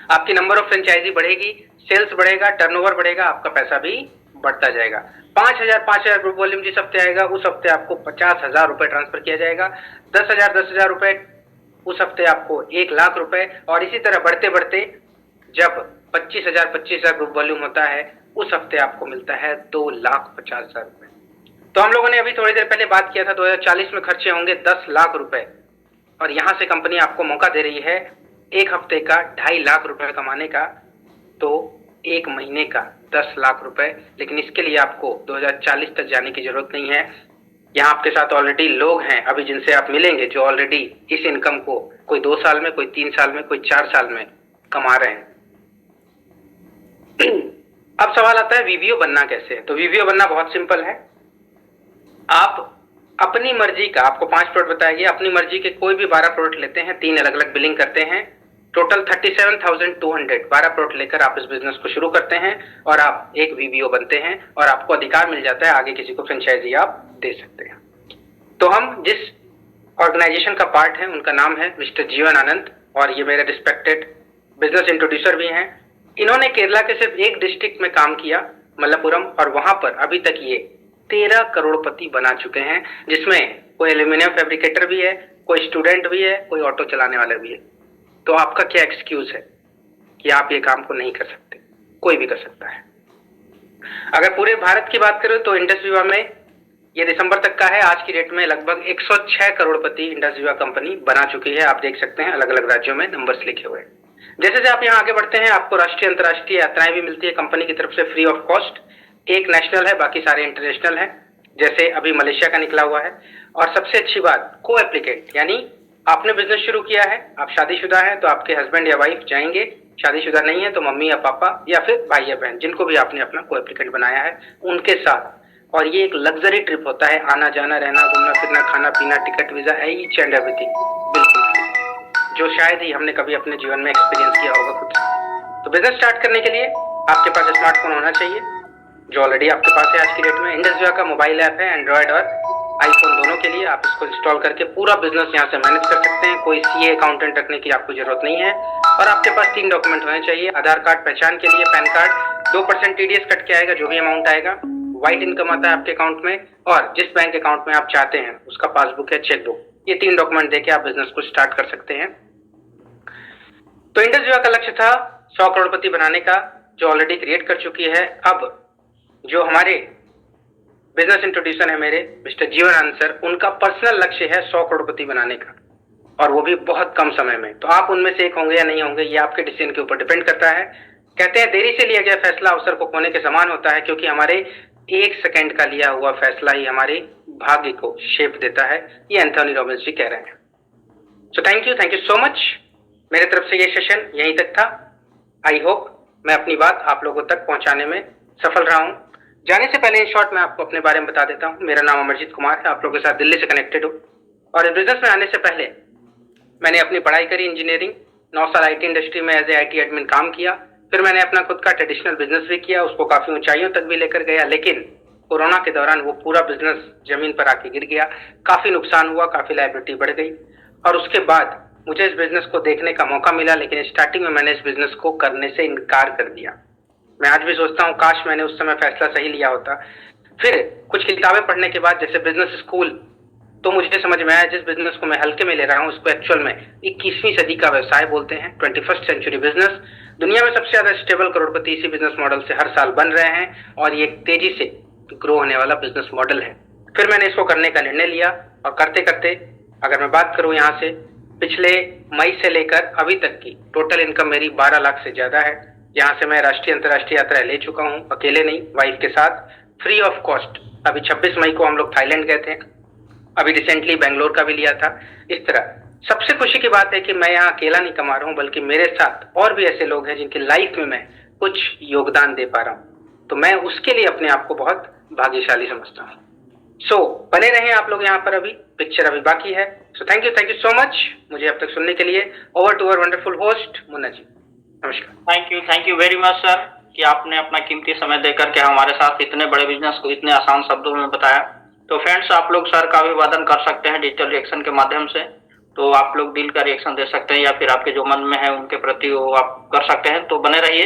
आपकी नंबर ऑफ फ्रेंचाइजी बढ़ेगी, सेल्स बढ़ेगा, टर्नओवर बढ़ेगा, आपका पैसा भी बढ़ता जाएगा। 5,000 ग्रुप वॉल्यूम जिस हफ्ते आएगा उस हफ्ते आपको 50,000 रुपए ट्रांसफर किया जाएगा। 10,000 रुपए उस हफ्ते आपको 1,00,000 रुपए, और इसी तरह बढ़ते बढ़ते जब 25,000 ग्रुप वॉल्यूम होता है उस हफ्ते आपको मिलता है 2,50,000 रुपए। तो हम लोगों ने अभी थोड़ी देर पहले बात किया था 2040 में खर्चे होंगे 10 लाख रुपए, और यहां से कंपनी आपको मौका दे रही है एक हफ्ते का 2.5 लाख रुपए कमाने का, तो एक महीने का 10 लाख रुपए। लेकिन इसके लिए आपको 2040 तक जाने की जरूरत नहीं है। यहाँ आपके साथ ऑलरेडी लोग हैं अभी जिनसे आप मिलेंगे, जो ऑलरेडी इस इनकम को कोई 2 साल में, कोई 3 साल में, कोई 4 साल में कमा रहे हैं। अब सवाल आता है VBO बनना कैसे है? तो VBO बनना बहुत सिंपल है। आप अपनी मर्जी का, आपको 5 प्रोडक्ट बताया गया, अपनी मर्जी के कोई भी 12 प्रोडक्ट लेते हैं, 3 अलग अलग बिलिंग करते हैं, टोटल 37,200 12 प्रोडक्ट लेकर आप इस बिजनेस को शुरू करते हैं और आप एक VBO बनते हैं और आपको अधिकार मिल जाता है आगे किसी को फ्रेंचाइजी आप दे सकते हैं। तो हम जिस ऑर्गेनाइजेशन का पार्ट है उनका नाम है मिस्टर जीवन आनंद, और ये मेरे रिस्पेक्टेड बिजनेस इंट्रोड्यूसर भी हैं। इन्होंने केरला के सिर्फ एक डिस्ट्रिक्ट में काम किया, मल्लपुरम, और वहां पर अभी तक ये 13 करोड़पति बना चुके हैं, जिसमें कोई एल्यूमिनियम फैब्रिकेटर भी है, कोई स्टूडेंट भी है, कोई ऑटो चलाने वाला भी है। तो आपका क्या एक्सक्यूज है कि आप ये काम को नहीं कर सकते? कोई भी कर सकता है। अगर पूरे भारत की बात करें तो इंडस विवा में ये दिसंबर तक का है, आज की डेट में लगभग 106 करोड़पति इंडस विवा कंपनी बना चुकी है। आप देख सकते हैं अलग अलग राज्यों में नंबर्स लिखे हुए हैं। जैसे जैसे आप यहाँ आगे बढ़ते हैं आपको राष्ट्रीय अंतर्राष्ट्रीय यात्राएं भी मिलती है कंपनी की तरफ से फ्री ऑफ कॉस्ट। एक नेशनल है, बाकी सारे इंटरनेशनल हैं, जैसे अभी मलेशिया का निकला हुआ है। और सबसे अच्छी बात, को एप्लीकेट, यानी आपने बिजनेस शुरू किया है, आप शादीशुदा हैं तो आपके हस्बैंड या वाइफ जाएंगे, शादीशुदा नहीं है तो मम्मी या पापा या फिर भाई या बहन, जिनको भी आपने अपना को एप्लीकेंट बनाया है उनके साथ। और ये एक लग्जरी ट्रिप होता है, आना जाना रहना घूमना फिरना खाना पीना ticket visa each and everything बिल्कुल फ्री, जो शायद ही हमने कभी अपने जीवन में एक्सपीरियंस किया होगा खुद से। तो बिजनेस स्टार्ट करने के लिए आपके पास स्मार्टफोन होना चाहिए, जो ऑलरेडी आपके पास है आज की डेट में। इंडसविया का मोबाइल ऐप है, एंड्रॉयड और आईफोन दोनों के लिए। आप इसको इंस्टॉल करके पूरा बिजनेस यहाँ से मैनेज कर सकते हैं। कोई सीए अकाउंटेंट रखने की आपको जरूरत नहीं है। और आपके पास 3 डॉक्यूमेंट होने चाहिए, आधार कार्ड पहचान के लिए, पैन कार्ड, 2% टीडीएस कट के आएगा जो भी अमाउंट आएगा, व्हाइट इनकम आता है आपके अकाउंट में, और जिस बैंक अकाउंट में आप चाहते हैं उसका पासबुक या चेकबुक। ये 3 डॉक्यूमेंट देके आप बिजनेस को स्टार्ट कर सकते हैं। तो इंडसविया का लक्ष्य था 100 करोड़पति बनाने का, जो ऑलरेडी क्रिएट कर चुकी है। अब जो हमारे बिजनेस इंट्रोड्यूसर है मेरे मिस्टर जीवनानंद सर, उनका पर्सनल लक्ष्य है 100 करोड़पति बनाने का, और वो भी बहुत कम समय में। तो आप उनमें से एक होंगे या नहीं होंगे, ये आपके डिसीजन के ऊपर डिपेंड करता है। कहते हैं देरी से लिया गया फैसला अवसर को खोने के समान होता है, क्योंकि हमारे 1 सेकंड का लिया हुआ फैसला ही हमारे भाग्य को शेप देता है। ये एंथोनी रॉबिन्स जी कह रहे हैं। सो थैंक यू सो मच। मेरे तरफ से ये सेशन यहीं तक था। आई होप मैं अपनी बात आप लोगों तक पहुंचाने में सफल रहा हूं। जाने से पहले इन शॉर्ट मैं आपको अपने बारे में बता देता हूं। मेरा नाम अमरजीत कुमार है, आप लोगों के साथ दिल्ली से कनेक्टेड हूं। और इस बिजनेस में आने से पहले मैंने अपनी पढ़ाई करी इंजीनियरिंग, 9 साल आईटी इंडस्ट्री में एज ए आईटी एडमिन काम किया। फिर मैंने अपना खुद का ट्रेडिशनल बिजनेस भी किया, उसको काफी ऊंचाइयों तक भी लेकर गया, लेकिन कोरोना के दौरान वो पूरा बिजनेस जमीन पर आके गिर गया। काफी नुकसान हुआ, काफी लायबिलिटी बढ़ गई, और उसके बाद मुझे इस बिजनेस को देखने का मौका मिला, लेकिन स्टार्टिंग में मैंने इस बिजनेस को करने से इनकार कर दिया। मैं आज भी सोचता हूँ काश मैंने उस समय फैसला सही लिया होता। फिर कुछ किताबें पढ़ने के बाद, जैसे बिजनेस स्कूल, तो मुझे समझ में आया जिस बिजनेस को मैं हल्के में ले रहा हूँ उसको एक्चुअल में 21वीं सदी का व्यवसाय बोलते हैं, 21st सेंचुरी बिजनेस। दुनिया में सबसे ज्यादा स्टेबल करोड़पति इसी बिजनेस मॉडल से हर साल बन रहे हैं, और ये तेजी से ग्रो होने वाला बिजनेस मॉडल है। फिर मैंने इसको करने का निर्णय लिया, और करते करते अगर मैं बात करूं यहाँ से, पिछले मई से लेकर अभी तक की टोटल इनकम मेरी 12 लाख से ज्यादा है, जहाँ से मैं राष्ट्रीय अंतर्राष्ट्रीय यात्रा ले चुका हूँ, अकेले नहीं, वाइफ के साथ, फ्री ऑफ कॉस्ट। अभी 26 मई को हम लोग थाईलैंड गए थे, अभी रिसेंटली बेंगलोर का भी लिया था। इस तरह सबसे खुशी की बात है कि मैं यहाँ अकेला नहीं कमा रहा हूँ, बल्कि मेरे साथ और भी ऐसे लोग हैं जिनकी लाइफ में मैं कुछ योगदान दे पा रहा हूँ। तो मैं उसके लिए अपने आप को बहुत भाग्यशाली समझता हूँ। सो बने रहें आप लोग यहाँ पर, अभी पिक्चर अभी बाकी है। So thank you so much मुझे अब तक सुनने के लिए। Over to our wonderful host Munna ji, नमस्कार। Thank you very much sir कि आपने अपना कीमती समय देकर के हमारे साथ इतने बड़े बिजनेस को इतने आसान शब्दों में बताया। तो फ्रेंड्स, आप लोग सर का अभिवादन कर सकते हैं डिजिटल रिएक्शन के माध्यम से। तो आप लोग दिल का रिएक्शन दे सकते हैं, या फिर आपके जो मन में है उनके प्रति वो आप कर सकते हैं। तो बने रहिए।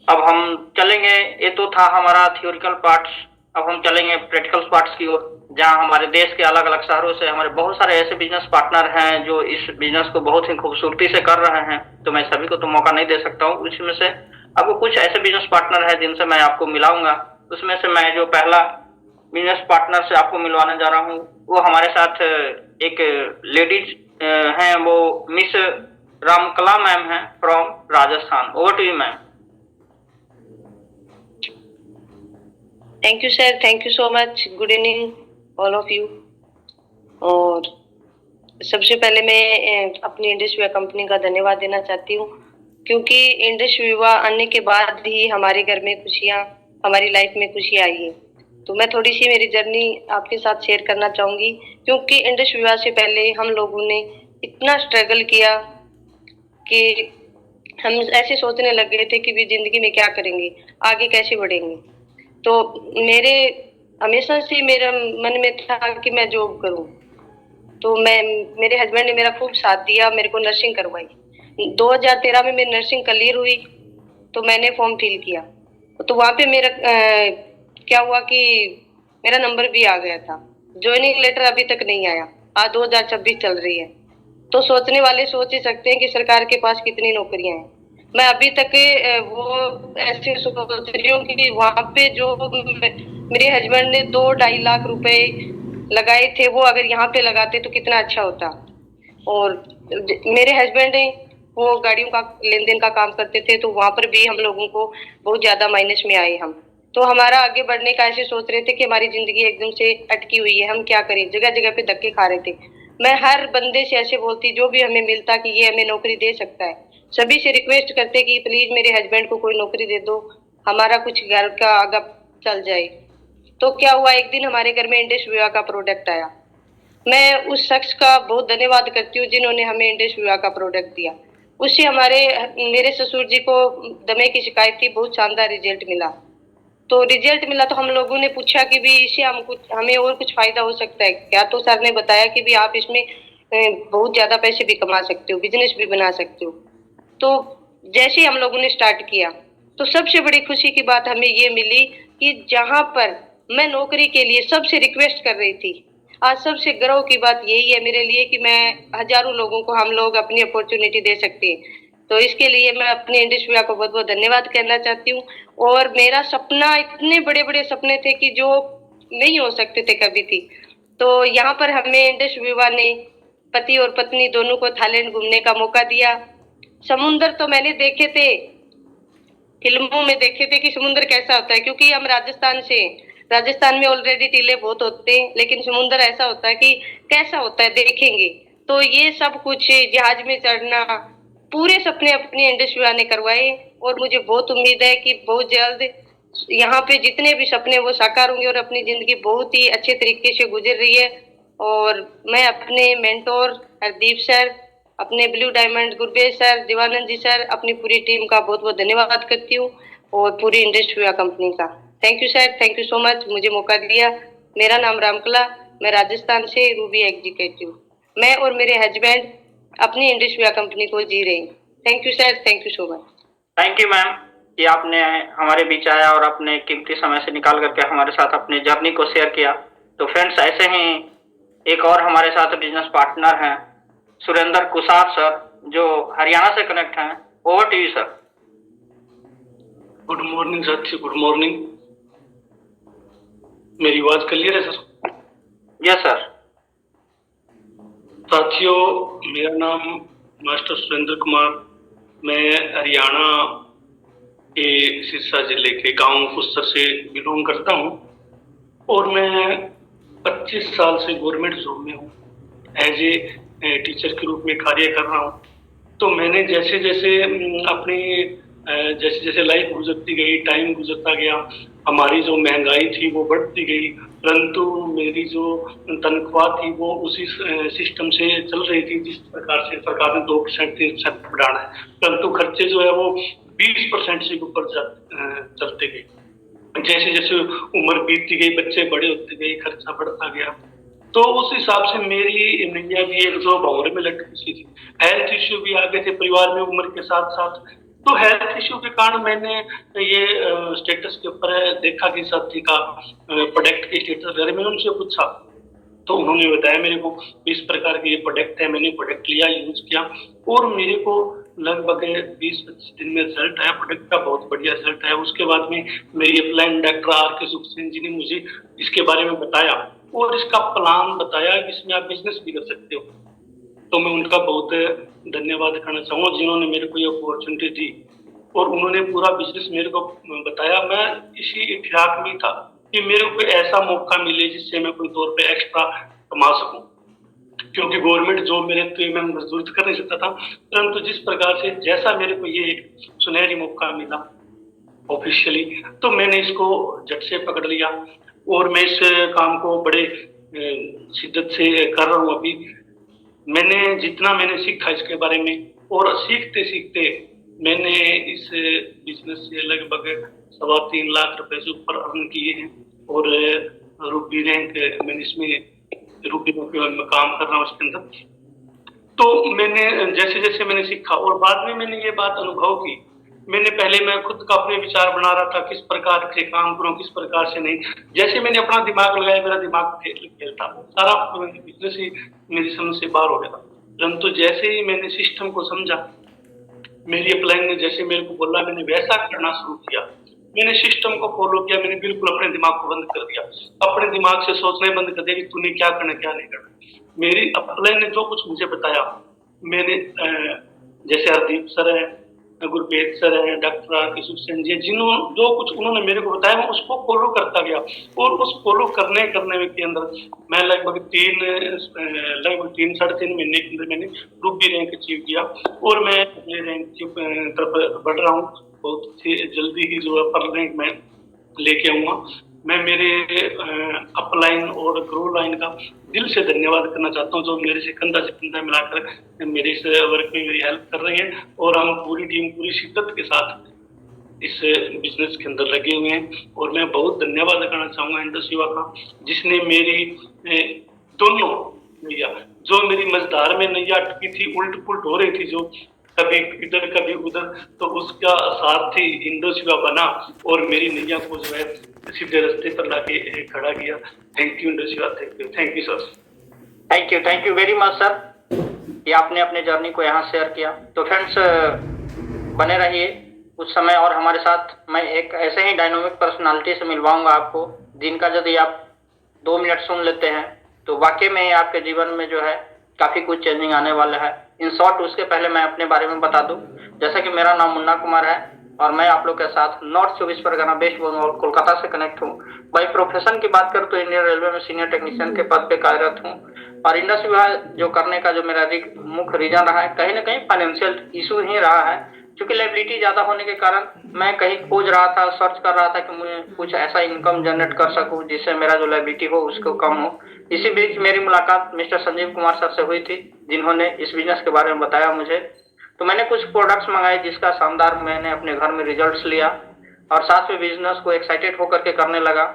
अब हम चलेंगे, ये तो था हमारा थियोरिकल पार्ट्स, अब हम चलेंगे प्रैक्टिकल पार्ट्स की ओर, जहां हमारे देश के अलग अलग शहरों से हमारे बहुत सारे ऐसे बिजनेस पार्टनर हैं जो इस बिजनेस को बहुत ही खूबसूरती से कर रहे हैं। तो मैं सभी को तो मौका नहीं दे सकता हूँ, इसमें से आपको कुछ ऐसे बिजनेस पार्टनर हैं जिनसे मैं आपको मिलाऊंगा। उसमें से मैं जो पहला बिजनेस पार्टनर से आपको मिलवाने जा रहा हूँ, वो हमारे साथ एक लेडीज हैं, वो मिस रामकला मैम है from Rajasthan. Over to you ma'am. Thank you sir, thank you so much. Good evening all of you. और सबसे पहले मैं अपनी इंडसविया कंपनी का धन्यवाद देना चाहती हूँ, क्योंकि इंडसविया आने के बाद ही हमारे घर में खुशियाँ, हमारी लाइफ में खुशियाँ आई है। तो मैं थोड़ी सी मेरी जर्नी आपके साथ शेयर करना चाहूँगी, क्योंकि इंडसविया से पहले हम लोगों ने इतना स्ट्रगल किया कि हम ऐसे सोचने लग गए थे कि भी जिंदगी में क्या करेंगे, आगे कैसे बढ़ेंगे। तो मेरे हमेशा से मेरा मन में था कि मैं जॉब करूं। तो मेरे हस्बैंड ने मेरा खूब साथ दिया, मेरे को नर्सिंग करवाई। 2013 में मेरी नर्सिंग क्लियर हुई, तो मैंने फॉर्म फिल किया। तो वहाँ पे मेरा क्या हुआ कि मेरा नंबर भी आ गया था। ज्वाइनिंग लेटर अभी तक नहीं आया, आज 2026 चल रही है। तो सोचने वाले सोच ही सकते हैं कि सरकार के पास कितनी नौकरियां हैं। मैं अभी तक वो ऐसे सोच रही हूँ कि वहाँ पे जो मेरे हस्बैंड ने 2-2.5 लाख रुपए लगाए थे, वो अगर यहाँ पे लगाते तो कितना अच्छा होता। और मेरे हस्बैंड वो गाड़ियों का लेन देन का काम करते थे, तो वहाँ पर भी हम लोगों को बहुत ज्यादा माइनस में आए हम। तो हमारा आगे बढ़ने का ऐसे सोच रहे थे कि हमारी जिंदगी एकदम से अटकी हुई है, हम क्या करें, जगह जगह पे धक्के खा रहे थे। मैं हर बंदे से ऐसे बोलती जो भी हमें मिलता कि ये हमें नौकरी दे सकता है, सभी से रिक्वेस्ट करते कि प्लीज मेरे हस्बैंड को कोई नौकरी दे दो, हमारा कुछ घर का आगे चल जाए। तो क्या हुआ, एक दिन हमारे घर में इंडस विवा का प्रोडक्ट आया। मैं उस शख्स का बहुत धन्यवाद करती हूँ जिन्होंने हमें इंडस विवा का प्रोडक्ट दिया। उससे मेरे ससुर जी को दमे की शिकायत थी, बहुत शानदार रिजल्ट मिला। तो रिजल्ट मिला तो हम लोगों ने पूछा कि भी इससे हमें और कुछ फायदा हो सकता है क्या। तो सर ने बताया कि भी आप इसमें बहुत ज्यादा पैसे भी कमा सकते हो, बिजनेस भी बना सकते हो। तो जैसे ही हम लोगों ने स्टार्ट किया तो सबसे बड़ी खुशी की बात हमें ये मिली कि जहां पर मैं नौकरी के लिए सबसे रिक्वेस्ट कर रही थी, आज सबसे गर्व की बात यही है मेरे लिए कि मैं हजारों लोगों को हम लोग अपनी अपॉर्चुनिटी दे सकते हैं। तो इसके लिए मैं अपने इंडस विवा को बहुत बहुत धन्यवाद करना चाहती हूँ। और मेरा सपना, इतने बड़े बड़े सपने थे कि जो नहीं हो सकते थे कभी थी, तो यहाँ पर हमें इंडस विवा ने पति और पत्नी दोनों को थाईलैंड घूमने का मौका दिया। समुंदर तो मैंने देखे थे, फिल्मों में देखे थे कि समुद्र कैसा होता है, क्योंकि हम राजस्थान से, राजस्थान में ऑलरेडी टीले बहुत होते हैं, लेकिन समुद्र ऐसा होता है कि कैसा होता है देखेंगे। तो ये सब कुछ जहाज में चढ़ना, पूरे सपने अपनी इंडस विवा ने करवाए। और मुझे बहुत उम्मीद है कि बहुत जल्द यहाँ पे जितने भी सपने वो साकार होंगे और अपनी जिंदगी बहुत ही अच्छे तरीके से गुजर रही है। और मैं अपने मेंटोर हरदीप सर, अपने blue diamond Gurbej sir, Devanand जी सर, अपनी पूरी टीम का बहुत बहुत धन्यवाद करती हूँ और पूरी इंडस विवा कंपनी का thank you sir, thank you so much, मुझे मौका दिया। मेरा नाम रामकला, मैं राजस्थान से रूबी एग्जीक्यूटिव, मैं और मेरे हस्बैंड अपनी इंडस विवा कंपनी को जी रहे हैं। Thank you sir, thank you so much. Thank you ma'am कि आपने हमारे बीच आया और अपने कीमती समय से निकाल करके हमारे साथ अपनी जर्नी को शेयर किया। तो फ्रेंड्स, ऐसे ही एक और हमारे साथ बिजनेस पार्टनर हैं सुरेंद्र कुसार सर, जो हरियाणा से कनेक्ट हैं। Over to you sir. Good morning साथियों, गुड मॉर्निंग। मेरी आवाज क्लियर है सर? Yes sir. साथियों, मेरा नाम मास्टर सुरेंद्र कुमार, मैं हरियाणा के सिरसा जिले के गांव फुस्तर से बिलोंग करता हूं और मैं 25 साल से गवर्नमेंट जॉब में हूं, एज ए टीचर के रूप में कार्य कर रहा हूं। तो मैंने जैसे जैसे अपनी जैसे जैसे लाइफ गुजरती गई, टाइम गुजरता गया, हमारी जो महंगाई थी वो बढ़ती गई, परंतु मेरी जो तनख्वाह थी वो उसी सिस्टम से चल रही थी जिस प्रकार से सरकार ने 2% 3% बढ़ाना है, परंतु खर्चे जो है वो 20% से ऊपर चलते गए। जैसे जैसे उम्र बीतती गई, बच्चे बड़े होते गए, खर्चा बढ़ता गया, तो उस हिसाब से मेरी नैया भी एक जो भंवरे में लटकी सी थी। हेल्थ इश्यू भी आ गए थे परिवार में उम्र के साथ साथ। तो हेल्थ इश्यू के कारण मैंने ये स्टेटस के ऊपर देखा कि साथी का प्रोडक्ट के स्टेटस वगैरह, मैंने उनसे पूछा तो उन्होंने बताया मेरे को इस प्रकार के ये प्रोडक्ट है। मैंने प्रोडक्ट लिया, यूज किया और मेरे को लगभग 20-25 दिन में रिजल्ट आया, प्रोडक्ट का बहुत बढ़िया रिजल्ट आया। उसके बाद में मेरी अपलाइन डॉक्टर R.K. सुखसेन जी ने मुझे इसके बारे में बताया और इसका प्लान बताया कि इसमें आप बिजनेस भी कर सकते हो। तो मैं उनका बहुत धन्यवाद करना चाहूँगा जिन्होंने मेरे को ये अपॉर्चुनिटी दी और उन्होंने पूरा बिजनेस मेरे को बताया। मैं इसी इत्तेफाक में था कि मेरे को ऐसा मौका मिले जिससे मैं कोई तौर पे एक्स्ट्रा कमा सकूं, क्योंकि गवर्नमेंट जॉब मेरे तो मैं मजदूरी कर नहीं सकता था, परंतु जिस प्रकार से जैसा मेरे को ये एक सुनहरी मौका मिला ऑफिशियली, तो मैंने इसको झट से पकड़ लिया और मैं इस काम को बड़े शिद्दत से कर रहा हूँ। अभी मैंने जितना मैंने सीखा इसके बारे में और सीखते सीखते मैंने इस बिजनेस से लगभग 3.25 लाख रुपए से ऊपर अर्न किए हैं और रूबी रैंक मैंने इसमें रूबी में काम कर रहा हूँ इसके अंदर। तो मैंने जैसे जैसे मैंने सीखा और बाद में मैंने ये बात अनुभव की। मैंने पहले मैं खुद का अपने विचार बना रहा था किस प्रकार से काम करूं, किस प्रकार से नहीं। जैसे मैंने अपना दिमाग लगाया मेरा दिमाग फेल था, सारा बिजनेस ही मेरी समझ से बाहर हो गया था। परंतु जैसे ही मैंने सिस्टम को समझा, मेरी अपलाइन ने जैसे मेरे को बोला मैंने वैसा करना शुरू किया। मैंने सिस्टम को फॉलो किया, मैंने बिल्कुल अपने दिमाग को बंद कर दिया, अपने दिमाग से सोचना बंद कर दिया कि तूने क्या करना क्या नहीं करना। मेरी अपलाइन ने जो कुछ मुझे बताया, मैंने जैसे हरदीप सर है, गुरपेट सर हैं, डॉक्टर आर के सुखसेन जी, जो कुछ उन्होंने मेरे को बताया मैं उसको फॉलो करता गया। और उस फॉलो करने में के अंदर मैं लगभग 3 साढ़े 3 महीने के अंदर मैंने ग्रुप बी रैंक अचीव किया और मैं अगले रैंक की तरफ बढ़ रहा हूँ। बहुत जल्दी ही जो है अपर रैंक मैं लेके आऊंगा। मैं मेरे अपलाइन और ग्रो लाइन का दिल से धन्यवाद करना चाहता हूँ, जो मेरे से कंधा मिलाकर मेरे इस वर्क में मेरी हेल्प कर रही है। और हम पूरी टीम पूरी शिद्दत के साथ इस बिजनेस के अंदर लगे हुए हैं। और मैं बहुत धन्यवाद करना चाहूंगा इंडस युवा का, जिसने मेरी दोनों नैया, जो मेरी मझधार में नैया अटकी थी, उल्ट पुल्ट हो रही थी, जो कभी इधर कभी उधर, तो उसका सारथी इंडस युवा बना और मेरी नैया को जो है सीधे रास्ते पर लाके खड़ा किया। थैंक यू इंडस युवा, thank you sir. Thank you very much sir कि आपने अपने जर्नी को यहाँ शेयर किया। तो फ्रेंड्स बने रहिए कुछ समय और हमारे साथ। मैं एक ऐसे ही डायनामिक पर्सनालिटी से मिलवाऊंगा आपको, जिनका यदि आप 2 मिनट सुन लेते हैं तो वाकई में आपके जीवन में जो है काफी कुछ चेंजिंग आने वाला है। इन शॉर्ट उसके पहले मैं अपने बारे में बता दूं, जैसा कि मेरा नाम मुन्ना कुमार है और मैं आप लोग के साथ नॉर्थ 24 परगना वेस्ट बंगाल कोलकाता से कनेक्ट हूँ। बाई प्रोफेशन की बात करूँ तो इंडियन रेलवे में सीनियर टेक्नीशियन के पद पे कार्यरत हूँ। और इंडस विभाग जो करने का जो मेरा मुख्य रीजन रहा है, कहीं ना कहीं फाइनेंशियल इशू ही रहा है। क्योंकि लाइबिलिटी ज्यादा होने के कारण मैं कहीं खोज रहा था, सर्च कर रहा था कि मुझे कुछ ऐसा इनकम जनरेट कर सकूं जिससे मेरा जो लाइबिलिटी हो उसको कम हो। इसी बीच मेरी मुलाकात मिस्टर संजीव कुमार सर से हुई थी, जिन्होंने इस बिजनेस के बारे में बताया मुझे। तो मैंने कुछ प्रोडक्ट्स मंगाए, जिसका शानदार मैंने अपने घर में रिजल्ट्स लिया और साथ में बिजनेस को एक्साइटेड होकर के करने लगा।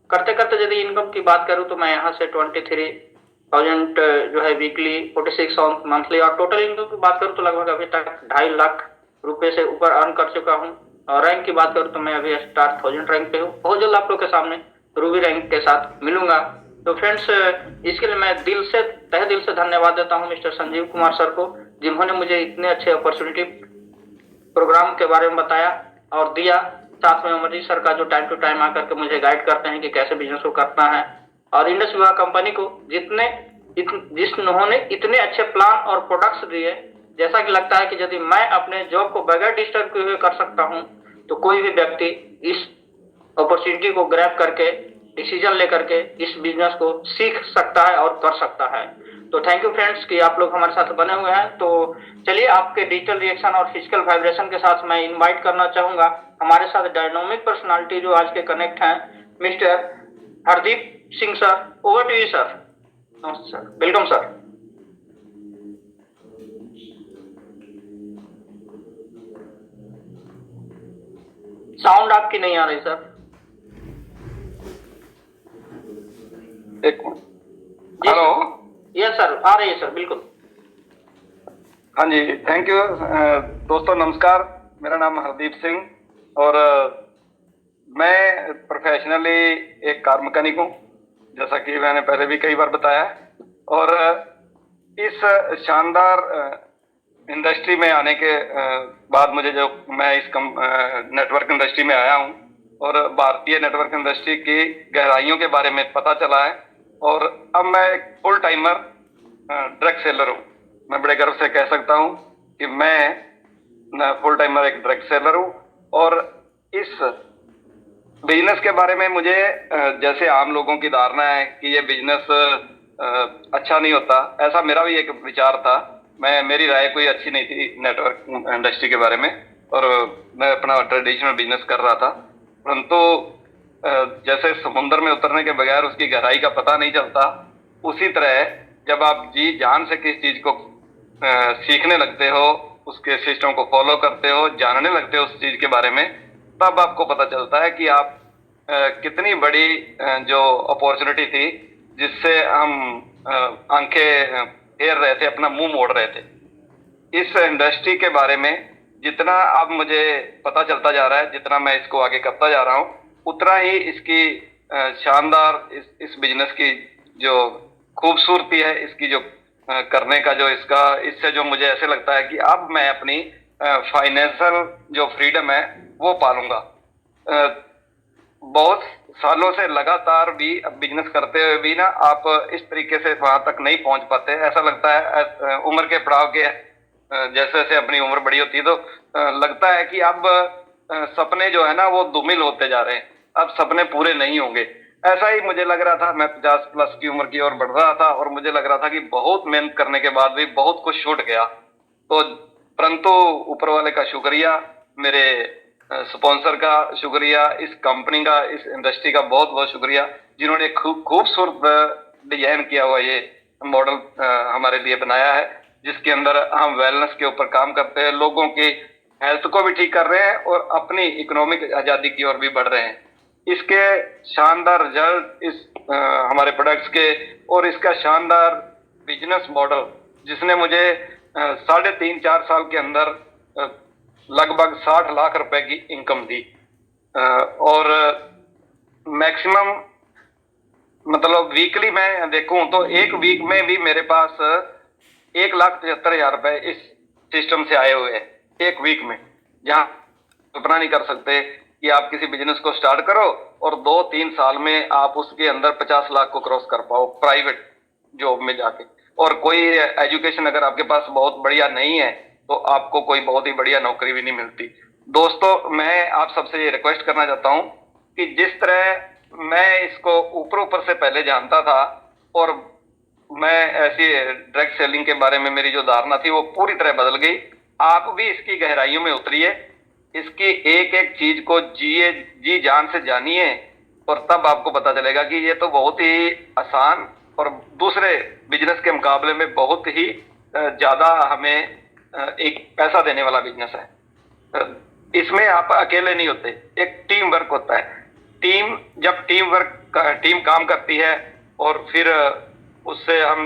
करते करते यदि इनकम की बात करूं तो मैं यहाँ से 23,000 जो है वीकली, 46 मंथली, और टोटल इनकम की बात करूं तो लगभग अभी तक 2.5 लाख रुपए से ऊपर अर्न कर चुका हूं। और रैंक की बात करूं तो मैं अभी स्टार 1000 रैंक पे हूं। बहुत जल्द आप लोग के सामने रूबी रैंक के साथ मिलूंगा। तो फ्रेंड्स इसके लिए मैं तहे दिल से धन्यवाद देता हूं मिस्टर संजीव कुमार सर को, जिन्होंने मुझे इतने अच्छे अपॉर्चुनिटी प्रोग्राम के बारे में बताया और दिया। साथ में अमरजीत सर का जो टाइम टू टाइम आकर के मुझे गाइड करते हैं कि कैसे बिजनेस को करना है। और इंडस विभाग कंपनी को जिन्होंने इतने अच्छे प्लान और प्रोडक्ट्स दिए, जैसा कि लगता है कि यदि मैं अपने जॉब को बगैर डिस्टर्ब किए हुए कर सकता हूं तो कोई भी व्यक्ति इस अपॉर्चुनिटी को ग्रैब करके डिसीजन लेकर के इस बिजनेस को सीख सकता है और कर सकता है। तो थैंक यू फ्रेंड्स कि आप लोग हमारे साथ बने हुए हैं। तो चलिए आपके डिजिटल रिएक्शन और फिजिकल वाइब्रेशन के साथ मैं इनवाइट करना चाहूंगा हमारे साथ डायनामिक पर्सनालिटी जो आज के कनेक्ट हैं, mister Hardeep Singh sir. Over to you sir. Namaste sir, welcome sir. Sound आपकी नहीं आ रही सर। एक मिनट। हेलो। यस सर, आ रही है सर, बिल्कुल। हाँ जी, थैंक यू। दोस्तों नमस्कार, मेरा नाम हरदीप सिंह और मैं प्रोफेशनली एक कार मैकेनिक हूँ, जैसा कि मैंने पहले भी कई बार बताया। और इस शानदार इंडस्ट्री में आने के बाद मैं इस नेटवर्क इंडस्ट्री में आया हूँ और भारतीय नेटवर्क इंडस्ट्री की गहराइयों के बारे में पता चला है। और अब मैं एक फुल टाइमर ड्रग सेलर हूँ। मैं बड़े गर्व से कह सकता हूँ कि मैं फुल टाइमर एक ड्रग सेलर हूँ। और इस बिजनेस के बारे में मुझे जैसे आम लोगों की धारणा है कि ये बिजनेस अच्छा नहीं होता, ऐसा मेरा भी एक विचार था। मेरी राय कोई अच्छी नहीं थी नेटवर्क इंडस्ट्री के बारे में और मैं अपना ट्रेडिशनल बिजनेस कर रहा था। परंतु जैसे समुद्र में उतरने के बगैर उसकी गहराई का पता नहीं चलता, उसी तरह जब आप जी जान से किस चीज को सीखने लगते हो, उसके सिस्टम को फॉलो करते हो, जानने लगते हो उस चीज के बारे में, तब आपको पता चलता है कि आप कितनी बड़ी जो अपॉर्चुनिटी थी जिससे हम आंखें फेर रहे थे, अपना मुंह मोड़ रहे थे। इस इंडस्ट्री के बारे में जितना अब मुझे पता चलता जा रहा है, जितना मैं इसको आगे करता जा रहा हूँ, उतना ही इसकी शानदार इस बिजनेस की जो खूबसूरती है, इसकी जो करने का जो इससे जो मुझे ऐसे लगता है कि अब मैं अपनी फाइनेंशियल जो फ्रीडम है वो पालूंगा। बहुत सालों से लगातार भी बिजनेस करते हुए भी ना आप इस तरीके से वहां तक नहीं पहुंच पाते। ऐसा लगता है उम्र के पड़ाव के जैसे जैसे अपनी उम्र बड़ी होती है तो लगता है कि अब सपने जो है ना वो धूमिल होते जा रहे हैं, अब सपने पूरे नहीं होंगे। ऐसा ही मुझे लग रहा था। मैं 50+ की उम्र की ओर बढ़ रहा था और मुझे लग रहा था कि बहुत मेहनत करने के बाद भी बहुत कुछ छूट गया। तो परंतु ऊपर वाले का शुक्रिया, मेरे स्पॉन्सर का शुक्रिया, इस कंपनी का, इस इंडस्ट्री का बहुत बहुत शुक्रिया, जिन्होंने खूबसूरत डिजाइन किया हुआ ये मॉडल हमारे लिए बनाया है, जिसके अंदर हम वेलनेस के ऊपर काम करते हैं, लोगों की हेल्थ को भी ठीक कर रहे हैं और अपनी इकोनॉमिक आजादी की ओर भी बढ़ रहे हैं। इसके शानदार रिजल्ट इस हमारे प्रोडक्ट्स के और इसका शानदार बिजनेस मॉडल, जिसने मुझे 3.5-4 साल के अंदर लगभग 60 लाख रुपए की इनकम दी। और मैक्सिमम मतलब वीकली मैं देखूं तो एक वीक में भी मेरे पास 1,75,000 रुपए इस सिस्टम से आए हुए हैं एक वीक में। जहां कल्पना नहीं कर सकते कि आप किसी बिजनेस को स्टार्ट करो और 2-3 साल में आप उसके अंदर 50 लाख को क्रॉस कर पाओ प्राइवेट जॉब में जाके। और कोई एजुकेशन अगर आपके पास बहुत बढ़िया नहीं है तो आपको कोई बहुत ही बढ़िया नौकरी भी नहीं मिलती। दोस्तों, मैं आप सबसे ये रिक्वेस्ट करना चाहता हूं कि जिस तरह मैं इसको ऊपर ऊपर से पहले जानता था और मैं ऐसी डायरेक्ट सेलिंग के बारे में मेरी जो धारणा थी वो पूरी तरह बदल गई। आप भी इसकी गहराइयों में उतरिए, इसकी एक एक चीज को जी जान से जानिए और तब आपको पता चलेगा कि ये तो बहुत ही आसान और दूसरे बिजनेस के मुकाबले में बहुत ही ज्यादा हमें एक पैसा देने वाला बिजनेस है। इसमें आप अकेले नहीं होते, एक टीम वर्क होता है। जब टीम काम करती है और फिर उससे हम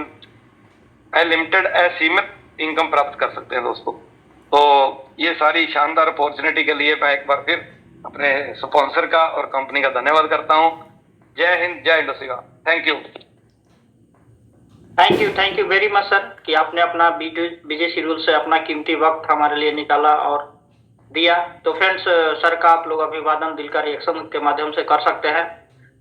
अनलिमिटेड असीमित इनकम प्राप्त कर सकते हैं दोस्तों। तो ये सारी शानदार अपॉर्चुनिटी के लिए मैं एक बार फिर अपने स्पॉन्सर का और कंपनी का धन्यवाद करता हूं। जय हिंद, जय industry. Thank you. Thank you very much sir कि आपने अपना बिजी शेड्यूल से अपना कीमती वक्त हमारे लिए निकाला और दिया। तो फ्रेंड्स, सर का आप लोग अभिवादन दिल का रिएक्शन के माध्यम से कर सकते हैं।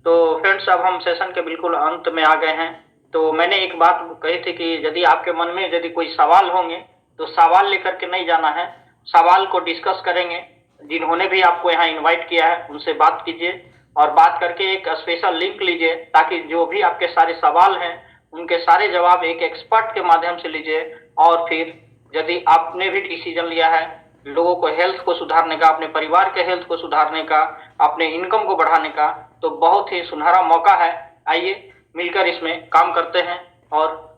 तो फ्रेंड्स, अब हम सेशन के बिल्कुल अंत में आ गए हैं। तो मैंने एक बात कही थी कि यदि आपके मन में यदि कोई सवाल होंगे तो सवाल लेकर के नहीं जाना है, सवाल को डिस्कस करेंगे। जिन्होंने भी आपको यहाँ इन्वाइट किया है उनसे बात कीजिए और बात करके एक स्पेशल लिंक लीजिए, ताकि जो भी आपके सारे सवाल हैं उनके सारे जवाब एक एक्सपर्ट के माध्यम से लीजिए। और फिर यदि आपने भी डिसीजन लिया है लोगों को हेल्थ को सुधारने का, अपने परिवार के हेल्थ को सुधारने का, अपने इनकम को बढ़ाने का, तो बहुत ही सुनहरा मौका है। आइए मिलकर इसमें काम करते हैं और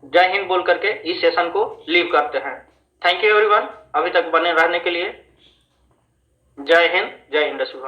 जय हिंद बोल करके इस सेशन को लीव करते हैं। थैंक यू एवरीवन, अभी तक बने रहने के लिए। जय हिंद, जय इंडस्ट्री।